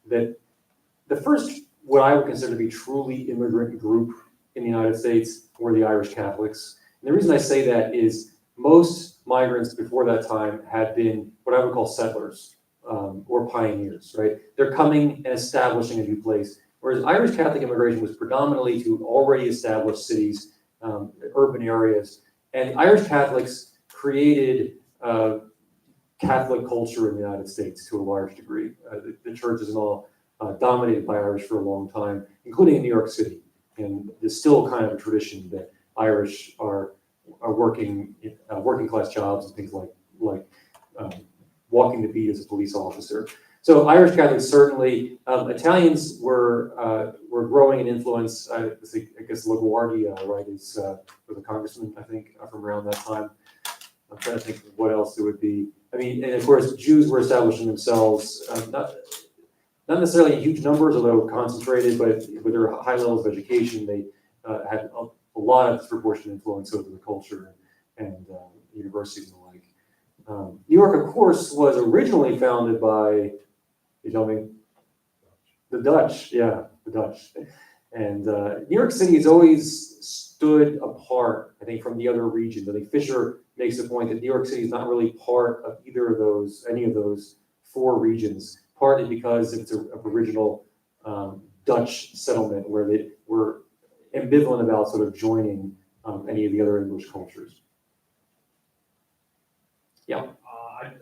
the first, what I would consider to be truly immigrant group in the United States were the Irish Catholics. And the reason I say that is most migrants before that time had been what I would call settlers or pioneers, right? They're coming and establishing a new place. Whereas Irish Catholic immigration was predominantly to already established cities, urban areas. And Irish Catholics created Catholic culture in the United States to a large degree. The churches and all dominated by Irish for a long time, including in New York City. And there's still kind of a tradition that Irish are working class jobs and things like walking the beat as a police officer. So Irish Catholics certainly, Italians were growing in influence. I guess LaGuardia, right, was a congressman, I think, from around that time. I'm trying to think of what else there would be. I mean, and of course, Jews were establishing themselves, not necessarily in huge numbers, although concentrated, but with their high levels of education, they had a lot of disproportionate influence over the culture and universities and the like. New York, of course, was originally founded by, you tell me, the Dutch. Yeah, the Dutch. And New York City has always stood apart, I think, from the other regions. I think Fisher makes the point that New York City is not really part of any of those four regions, partly because it's an original Dutch settlement where they were ambivalent about sort of joining any of the other English cultures. Yeah.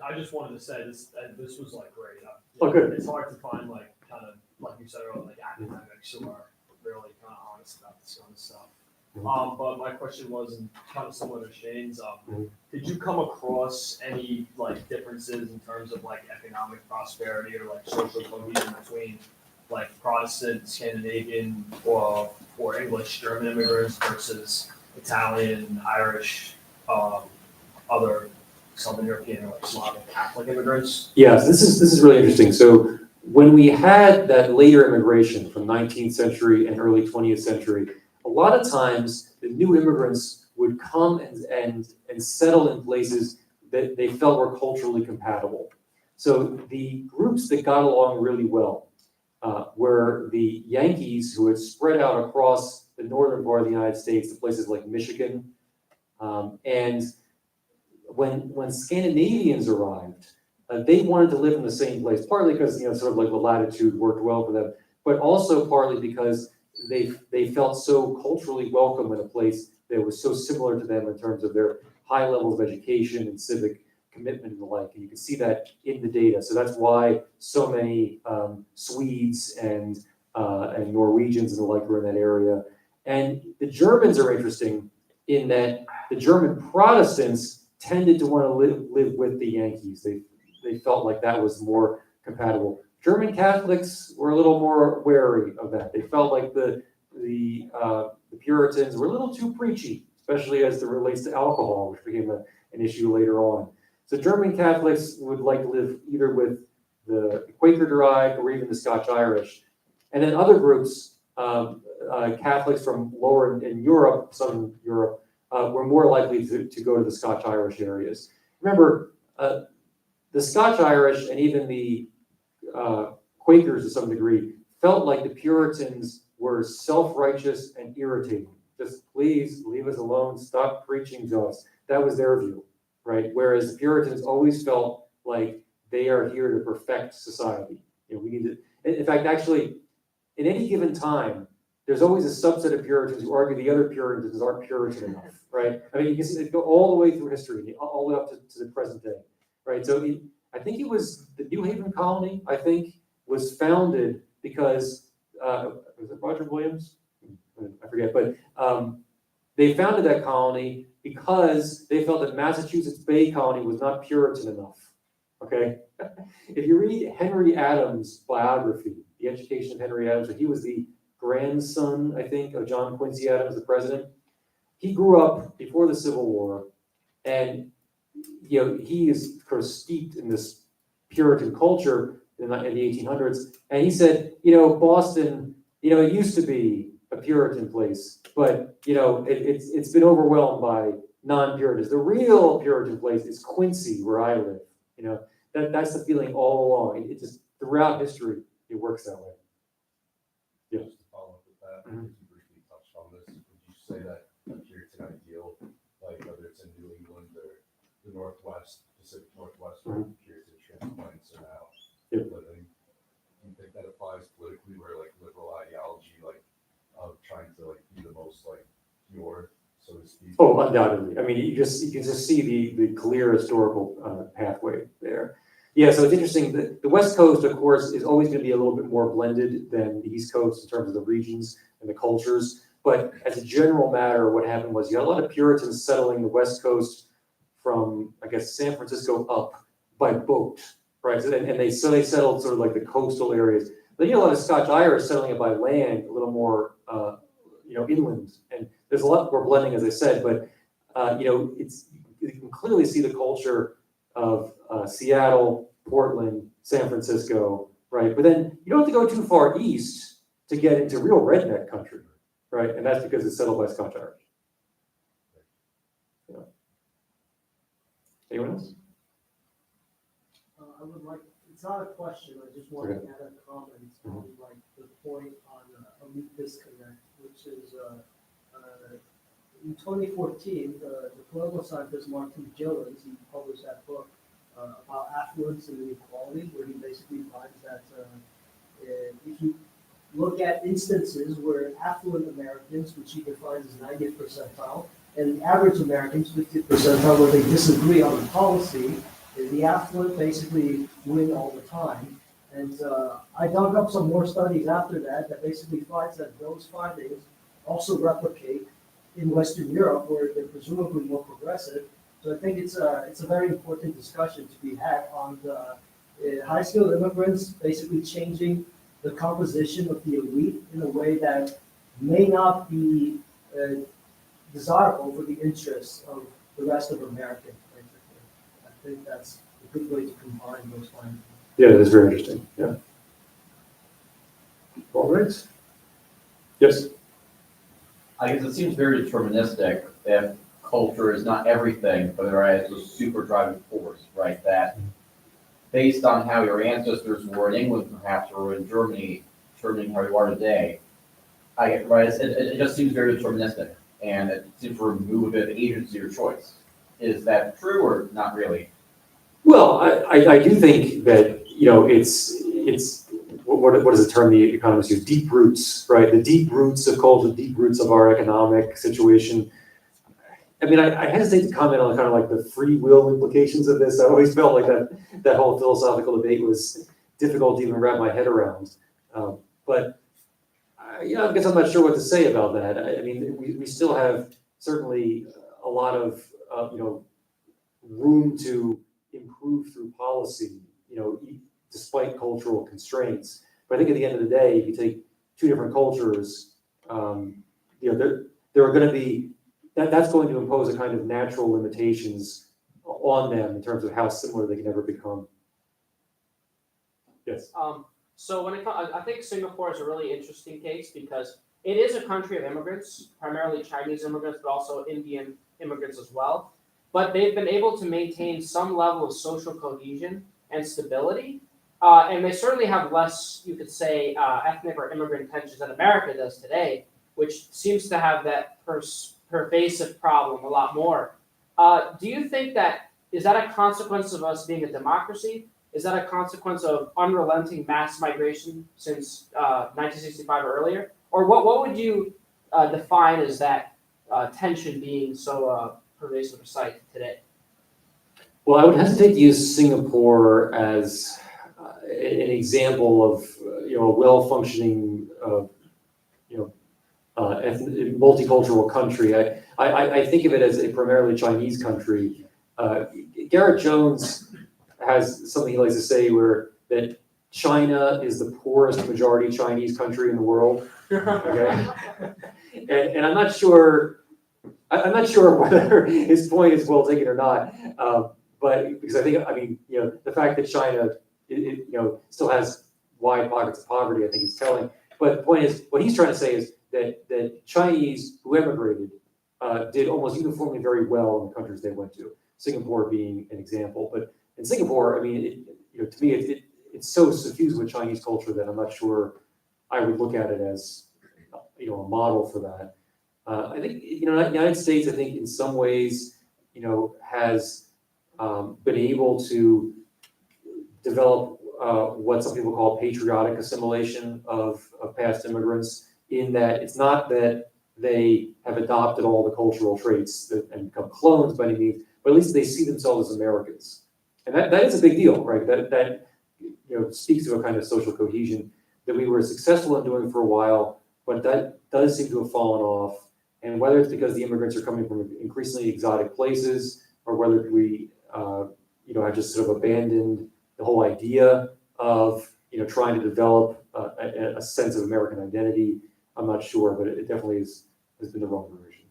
I just wanted to say this was like great. Oh, good. It's hard to find like kind of like you said earlier, like academics who are really kind of honest about this kind of stuff. But my question was, and kind of similar to Shane's, did you come across any like differences in terms of like economic prosperity or like social cohesion between like Protestant, Scandinavian, or English, German immigrants versus Italian, Irish, other Southern European or like Slavic Catholic immigrants? Yes, this is really interesting. So when we had that later immigration from 19th century and early 20th century, a lot of times the new immigrants would come and settle in places that they felt were culturally compatible. So the groups that got along really well were the Yankees, who had spread out across the northern part of the United States to places like Michigan. And when Scandinavians arrived, they wanted to live in the same place, partly because sort of like the latitude worked well for them, but also partly because they felt so culturally welcome in a place that was so similar to them in terms of their high levels of education and civic commitment and the like. And you can see that in the data. So that's why so many Swedes and Norwegians and the like were in that area. And the Germans are interesting in that the German Protestants tended to want to live with the Yankees. They felt like that was more compatible. German Catholics were a little more wary of that. They felt like the Puritans were a little too preachy, especially as it relates to alcohol, which became an issue later on. So German Catholics would like to live either with the Quaker-derived or even the Scotch-Irish. And then other groups, Catholics from lower in Europe, Southern Europe, were more likely to go to the Scotch-Irish areas. Remember, the Scotch-Irish and even the Quakers to some degree felt like the Puritans were self-righteous and irritating. Just please leave us alone, stop preaching to us. That was their view, right? Whereas the Puritans always felt like they are here to perfect society. We need to, in fact, actually, in any given time, there's always a subset of Puritans who argue the other Puritans aren't Puritan enough, right? I mean, you can see it go all the way through history, all the way up to the present day, right? So I think it was the New Haven colony, I think, was founded because, was it Roger Williams? I forget, but they founded that colony because they felt that Massachusetts Bay Colony was not Puritan enough, okay? If you read Henry Adams' biography, The Education of Henry Adams, he was the grandson, I think, of John Quincy Adams, the president. He grew up before the Civil War, and he is of course steeped in this Puritan culture in the 1800s, and he said, Boston, it used to be a Puritan place, but it's been overwhelmed by non-Puritans. The real Puritan place is Quincy, where I live. That's the feeling all along. It just throughout history it works that way. Yeah. Just to follow up with that, Mhm. because you briefly touched on this, would you say that a Puritan ideal, like whether it's in New England or the Northwest, Pacific Northwest, where Puritan transplants are now Yep. living, do you think that applies politically, where like liberal ideology, like of trying to like be the most like pure, so to speak? Oh, undoubtedly. I mean, you can just see the clear historical pathway there. Yeah, so it's interesting. The West Coast, of course, is always going to be a little bit more blended than the East Coast in terms of the regions and the cultures. But as a general matter, what happened was you had a lot of Puritans settling the West Coast from, I guess, San Francisco up by boat, right? And they settled sort of like the coastal areas. Then you had a lot of Scotch Irish settling it by land, a little more, inland. And there's a lot more blending, as I said, but you can clearly see the culture of Seattle, Portland, San Francisco, right? But then you don't have to go too far east to get into real redneck country, right? And that's because it's settled by Scotch Irish. Yeah. Anyone else? I would like, it's not a question, I just want to add a comment on like the point on a meat disconnect, which is in 2014, the political scientist Martin Gillis, he published that book about affluence and inequality, where he basically finds that if you look at instances where affluent Americans, which he defines as 90th percentile, and the average Americans, 50th percentile, where they disagree on the policy, the affluent basically win all the time. And I dug up some more studies after that basically finds that those findings also replicate in Western Europe, where they're presumably more progressive. So I think it's a very important discussion to be had on the high-skilled immigrants basically changing the composition of the elite in a way that may not be desirable for the interests of the rest of America. I think that's a good way to combine those findings. Yeah, that is very interesting. Yeah. All right. Yes. I guess it seems very deterministic if culture is not everything, but it's a super driving force, right? That based on how your ancestors were in England, perhaps, or in Germany, determining how you are today, it just seems very deterministic, and it seems to remove a bit of agency or choice. Is that true or not really? Well, I do think that it's what is the term the economists use? Deep roots, right? The deep roots of culture, the deep roots of our economic situation. I mean, I hesitate to comment on kind of like the free will implications of this. I always felt like that whole philosophical debate was difficult to even wrap my head around. But I guess I'm not sure what to say about that. I mean, we still have certainly a lot of room to improve through policy, despite cultural constraints. But I think at the end of the day, if you take two different cultures, there are going to be that's going to impose a kind of natural limitations on them in terms of how similar they can ever become. Yes. So when it comes, I think Singapore is a really interesting case because it is a country of immigrants, primarily Chinese immigrants, but also Indian immigrants as well. But they've been able to maintain some level of social cohesion and stability. And they certainly have less, you could say, ethnic or immigrant tensions than America does today, which seems to have that pervasive problem a lot more. Do you think is that a consequence of us being a democracy? Is that a consequence of unrelenting mass migration since 1965 or earlier? Or what would you define as that tension being so pervasive or sight today? Well, I would hesitate to use Singapore as an example of, a well-functioning, multicultural country. I think of it as a primarily Chinese country. Garrett Jones has something he likes to say that China is the poorest majority Chinese country in the world. Okay? And I'm not sure whether his point is well taken or not. But because the fact that China, still has wide pockets of poverty, I think is telling. But the point is, what he's trying to say is that Chinese who emigrated did almost uniformly very well in the countries they went to. Singapore being an example. But in Singapore, to me, it's so suffused with Chinese culture that I'm not sure I would look at it as, a model for that. I think, the United States, I think in some ways, has been able to develop what some people call patriotic assimilation of past immigrants, in that it's not that they have adopted all the cultural traits and become clones by any means, but at least they see themselves as Americans. And that is a big deal, right? That speaks to a kind of social cohesion that we were successful in doing for a while, but that does seem to have fallen off. And whether it's because the immigrants are coming from increasingly exotic places, or whether we, have just sort of abandoned the whole idea of, trying to develop a sense of American identity, I'm not sure, but it definitely has been the wrong direction.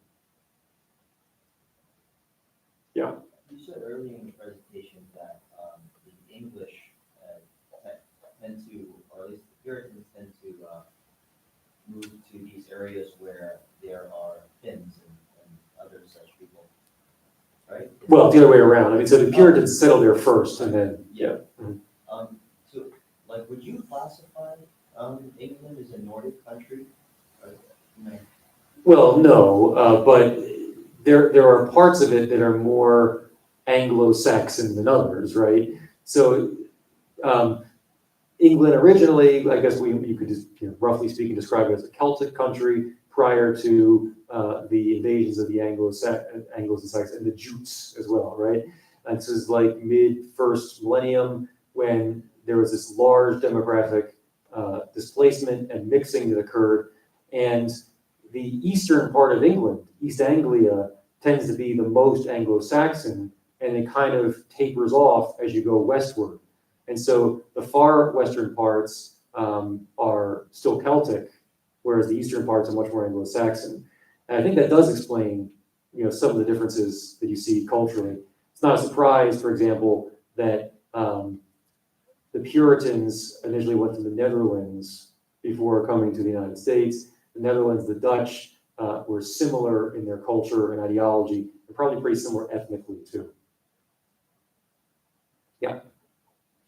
Yeah. You said earlier in the presentation that the English tend to, or at least the Puritans tend to move to these areas where there are Finns and other such people, right? Well, the other way around. So the Puritans settled there first, and then, yeah. Mhm. So, would you classify England as a Nordic country? Or, no? Well, no, but there are parts of it that are more Anglo-Saxon than others, right? So England originally, I guess you could just roughly speaking describe it as a Celtic country prior to the invasions of the Anglo-Saxons and the Jutes as well, right? And this is like mid-first millennium, when there was this large demographic displacement and mixing that occurred, and the eastern part of England, East Anglia, tends to be the most Anglo-Saxon, and it kind of tapers off as you go westward. And so the far western parts are still Celtic, whereas the eastern parts are much more Anglo-Saxon. And I think that does explain, some of the differences that you see culturally. It's not a surprise, for example, that the Puritans initially went to the Netherlands before coming to the United States. The Netherlands, the Dutch, were similar in their culture and ideology, and probably pretty similar ethnically too. Yeah.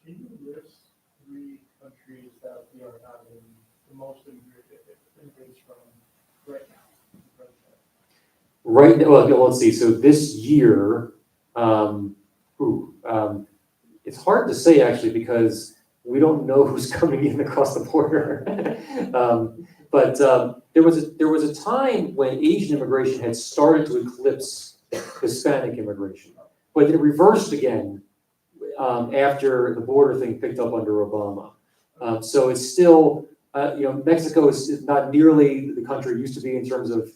Can you list 3 countries that we are having the most immigrants from right now? Right now, well, let's see. So this year, it's hard to say actually, because we don't know who's coming in across the border. But there was a time when Asian immigration had started to eclipse Hispanic immigration, but it reversed again after the border thing picked up under Obama. So it's still, Mexico is not nearly the country it used to be in terms of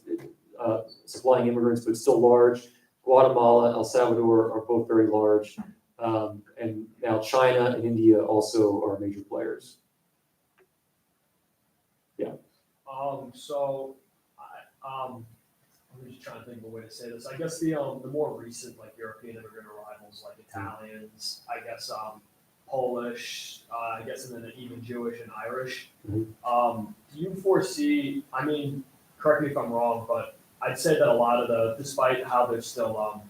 supplying immigrants, but still large. Guatemala, El Salvador are both very large. And now China and India also are major players. Yeah. So I'm just trying to think of a way to say this. I guess the more recent European immigrant arrivals, like Italians, I guess Polish, I guess, and then even Jewish and Irish. Mm-hmm. Do you foresee? I mean, correct me if I'm wrong, but I'd say that a lot of despite how there's still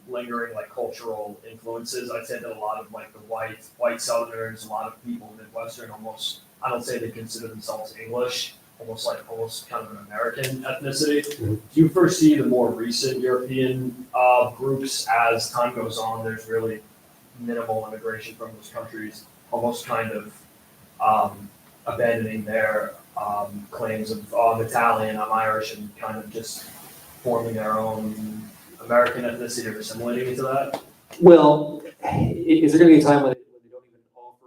lingering cultural influences, I'd say that a lot of the white Southerners, a lot of people Midwestern, almost, I don't say they consider themselves English, almost kind of an American ethnicity. Mm-hmm. Do you foresee the more recent European groups, as time goes on, there's really minimal immigration from those countries, almost kind of abandoning their claims of, I'm Italian, I'm Irish, and kind of just forming their own American ethnicity or assimilating into that? Well, is there gonna be a time when they don't even offer,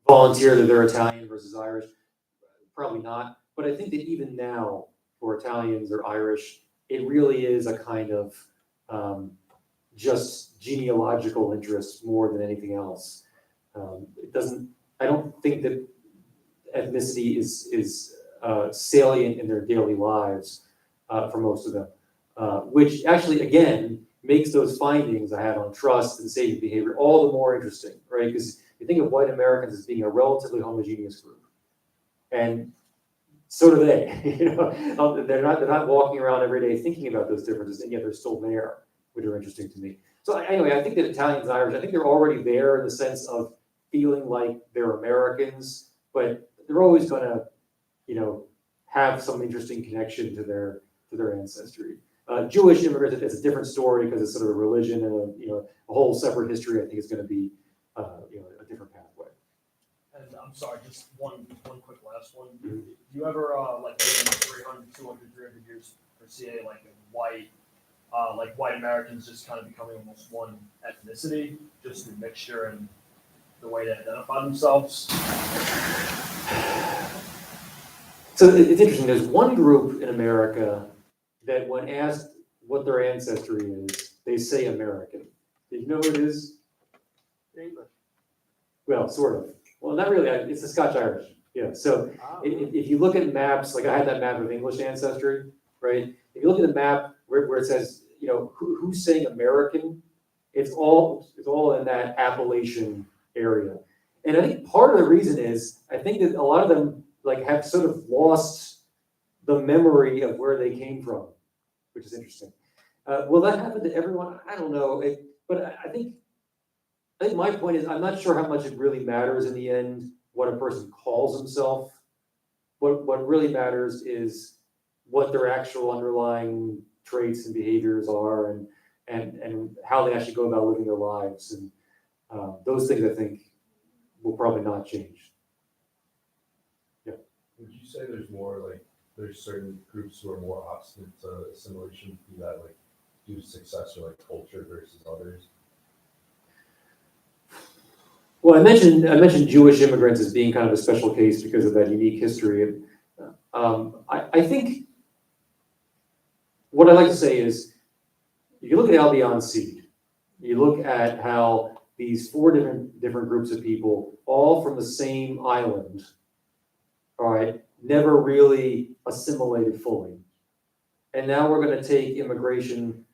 volunteer that they're Italian versus Irish? Probably not, but I think that even now, for Italians or Irish, it really is a kind of, just genealogical interest more than anything else. It doesn't, I don't think that ethnicity is salient in their daily lives, for most of them. Which actually, again, makes those findings I had on trust and safety behavior all the more interesting, right? Because you think of white Americans as being a relatively homogeneous group. And so do they, they're not walking around every day thinking about those differences, and yet they're still there, which are interesting to me. So anyway, I think that Italians and Irish, I think they're already there in the sense of feeling like they're Americans, but they're always gonna, have some interesting connection to their ancestry. Jewish immigrants, it's a different story because it's sort of a religion and a whole separate history. I think it's going to be a different pathway. And I'm sorry, just one quick last one. Do you ever, like, maybe 300, 200, 300 years foresee, like, white Americans just kind of becoming almost one ethnicity, just through mixture and the way they identify themselves? So it's interesting. There's one group in America that when asked what their ancestry is, they say American. Do you know who it is? English. Well, sort of. Well, not really. It's the Scotch-Irish. Yeah. So if you look at maps, like I had that map of English ancestry, right? If you look at the map where it says, who's saying American, it's all in that Appalachian area. And I think part of the reason is I think that a lot of them have sort of lost the memory of where they came from, which is interesting. Will that happen to everyone? I don't know. But I think my point is I'm not sure how much it really matters in the end what a person calls himself. What really matters is what their actual underlying traits and behaviors are and how they actually go about living their lives. And those things I think will probably not change. Would you say there's certain groups who are more obstinate to assimilation, be that due to success or culture versus others? Well, I mentioned Jewish immigrants as being kind of a special case because of that unique history. I think what I'd like to say is, if you look at Albion Seed, you look at how these four different groups of people, all from the same island, all right, never really assimilated fully. And now we're going to take immigration,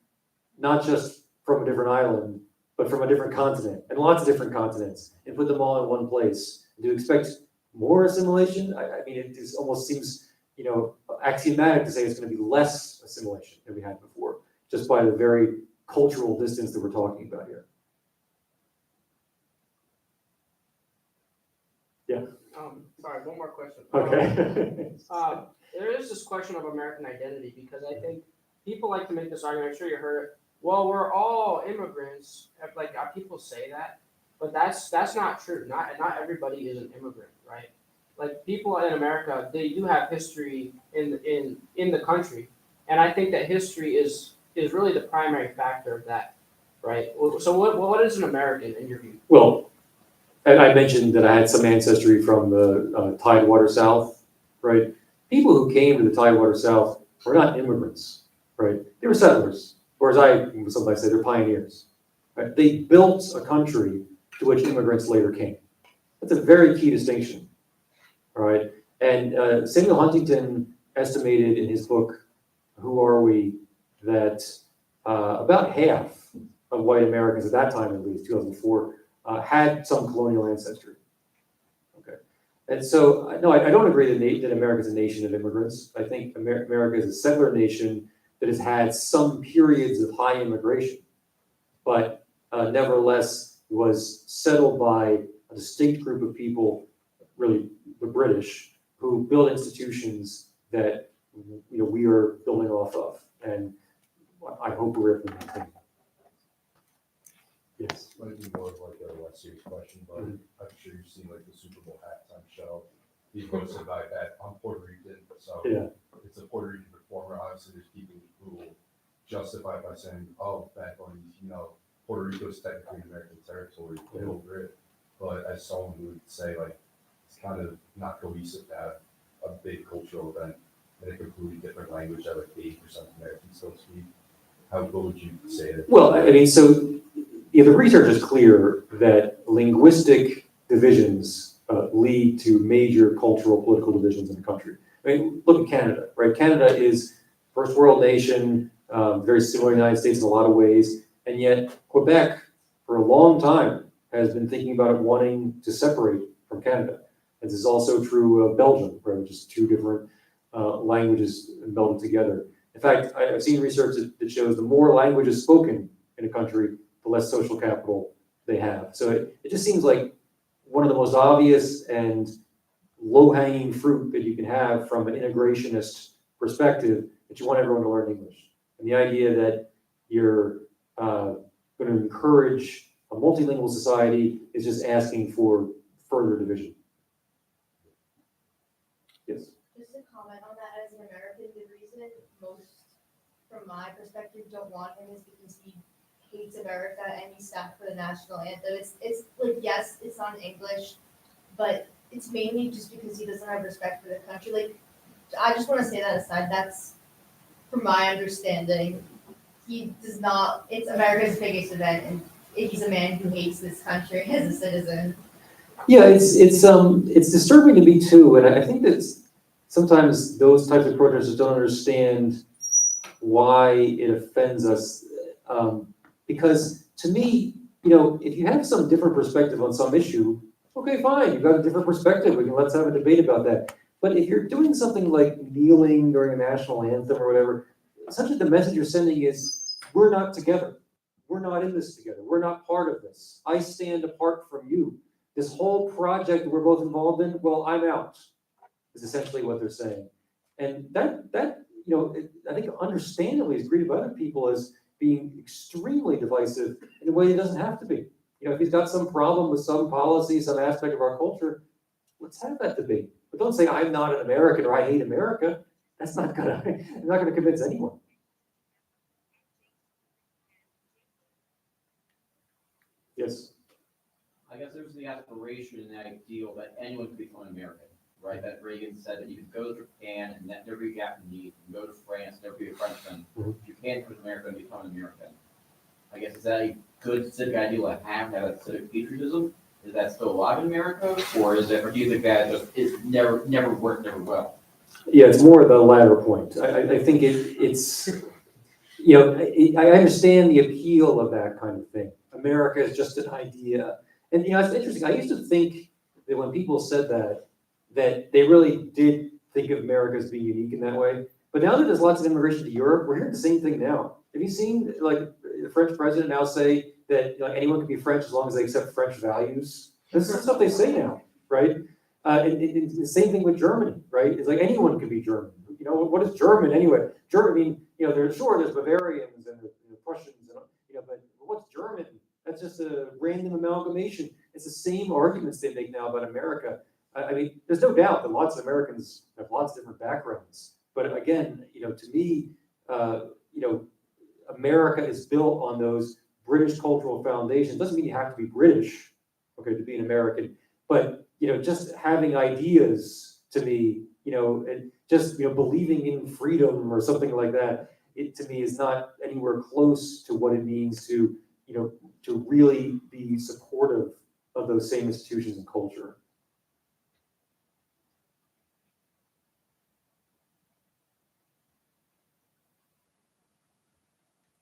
not just from a different island, but from a different continent, and lots of different continents, and put them all in one place. Do you expect more assimilation? I mean, it just almost seems, axiomatic to say it's going to be less assimilation than we had before, just by the very cultural distance that we're talking about here. Yeah. Sorry, one more question. Okay. There is this question of American identity because I think people like to make this argument. I'm sure you heard it. Well, we're all immigrants. People say that, but that's not true. Not everybody is an immigrant, right? Like people in America, they do have history in the country, and I think that history is really the primary factor of that, right? So what is an American in your view? Well, and I mentioned that I had some ancestry from the Tidewater South, right? People who came to the Tidewater South were not immigrants, right? They were settlers, or as I sometimes say, they're pioneers. Right? They built a country to which immigrants later came. That's a very key distinction, all right? And Samuel Huntington estimated in his book, Who Are We?, that about half of white Americans at that time, at least 2004, had some colonial ancestry. Okay, and so no, I don't agree that America is a nation of immigrants. I think America is a settler nation that has had some periods of high immigration, but nevertheless was settled by a distinct group of people, really the British, who built institutions that we are building off of, and I hope we're able to maintain. Yes. Might be more of a less serious question, but I'm sure you've seen the Super Bowl halftime show being hosted by I'm Puerto Rican, so Yeah. it's a Puerto Rican performer. Obviously, there's people who will justify it by saying, "Oh, Bad Bunny, Puerto Rico is technically American territory over it, but as someone who would say like it's kind of not cohesive to have a big cultural event in a completely different language that like 80% of Americans don't speak. What would you say that? Well, I mean, so the research is clear that linguistic divisions lead to major cultural, political divisions in the country. I mean, look at Canada, right? Canada is first world nation, very similar to the United States in a lot of ways, and yet Quebec, for a long time, has been thinking about it wanting to separate from Canada. This is also true of Belgium, right, which is two different languages melded together. In fact, I've seen research that shows the more languages spoken in a country, the less social capital they have. So it just seems like one of the most obvious and low-hanging fruit that you can have from an integrationist perspective that you want everyone to learn English. And the idea that you're going to encourage a multilingual society is just asking for further division. Yes? Just to comment on that, as an American, the reason most, from my perspective, don't want him is because he hates America and he stuck for the national anthem. It's like, yes, it's on English, but it's mainly just because he doesn't have respect for the country. Like, I just want to say that aside. That's, from my understanding, he does not. It's America's biggest event, and he's a man who hates this country as a citizen. Yeah, it's disturbing to me too, and I think that sometimes those types of protesters don't understand why it offends us. Because to me, if you have some different perspective on some issue, okay, fine, you've got a different perspective. Let's have a debate about that. But if you're doing something like kneeling during a national anthem or whatever, essentially the message you're sending is, we're not together. We're not in this together. We're not part of this. I stand apart from you. This whole project that we're both involved in, well, I'm out, is essentially what they're saying. And that I think understandably is greeted by other people as being extremely divisive in a way it doesn't have to be. If he's got some problem with some policy, some aspect of our culture, let's have that debate. But don't say I'm not an American or I hate America. That's not gonna convince anyone. Yes. I guess there's the aspiration and the ideal that anyone could become an American, right? That Reagan said that you could go to Japan and never be a Japanese, you can go to France, never be a Frenchman. Mhm. You can't go to America and become an American. I guess is that a good civic ideal to have that civic patriotism? Is that still alive in America, or do you think that just is never worked never well? Yeah, it's more the latter point. I think it's I understand the appeal of that kind of thing. America is just an idea. And it's interesting. I used to think that when people said that they really did think of America as being unique in that way. But now that there's lots of immigration to Europe, we're hearing the same thing now. Have you seen like the French president now say that anyone can be French as long as they accept French values? This is what they say now, right? And the same thing with Germany, right? It's like anyone can be German. What is German anyway? German, there's Bavarians and Prussians, but what's German? That's just a random amalgamation. It's the same arguments they make now about America. I mean, there's no doubt that lots of Americans have lots of different backgrounds. But again, to me, America is built on those British cultural foundations. Doesn't mean you have to be British, okay, to be an American. But just having ideas to me, and just believing in freedom or something like that, it to me is not anywhere close to what it means to to really be supportive of those same institutions and culture.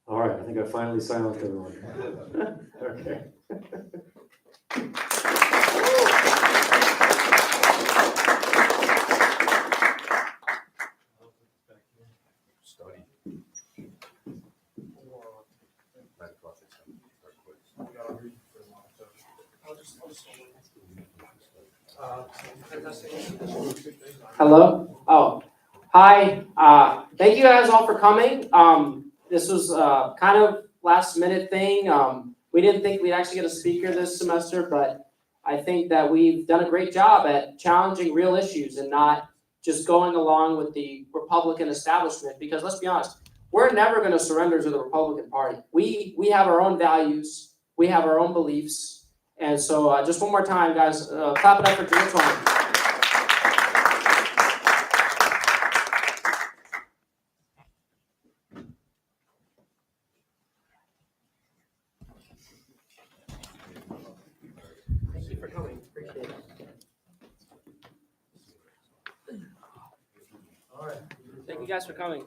All right, I think I finally silenced everyone. Okay. Study. Hello? Oh, hi. Thank you guys all for coming. This was kind of last minute thing. We didn't think we'd actually get a speaker this semester, but I think that we've done a great job at challenging real issues and not just going along with the Republican establishment. Because let's be honest, we're never going to surrender to the Republican Party. We have our own values. We have our own beliefs. And so just one more time, guys, clap it up for Richwine. Thank you for coming. Appreciate it. All right. Thank you guys for coming.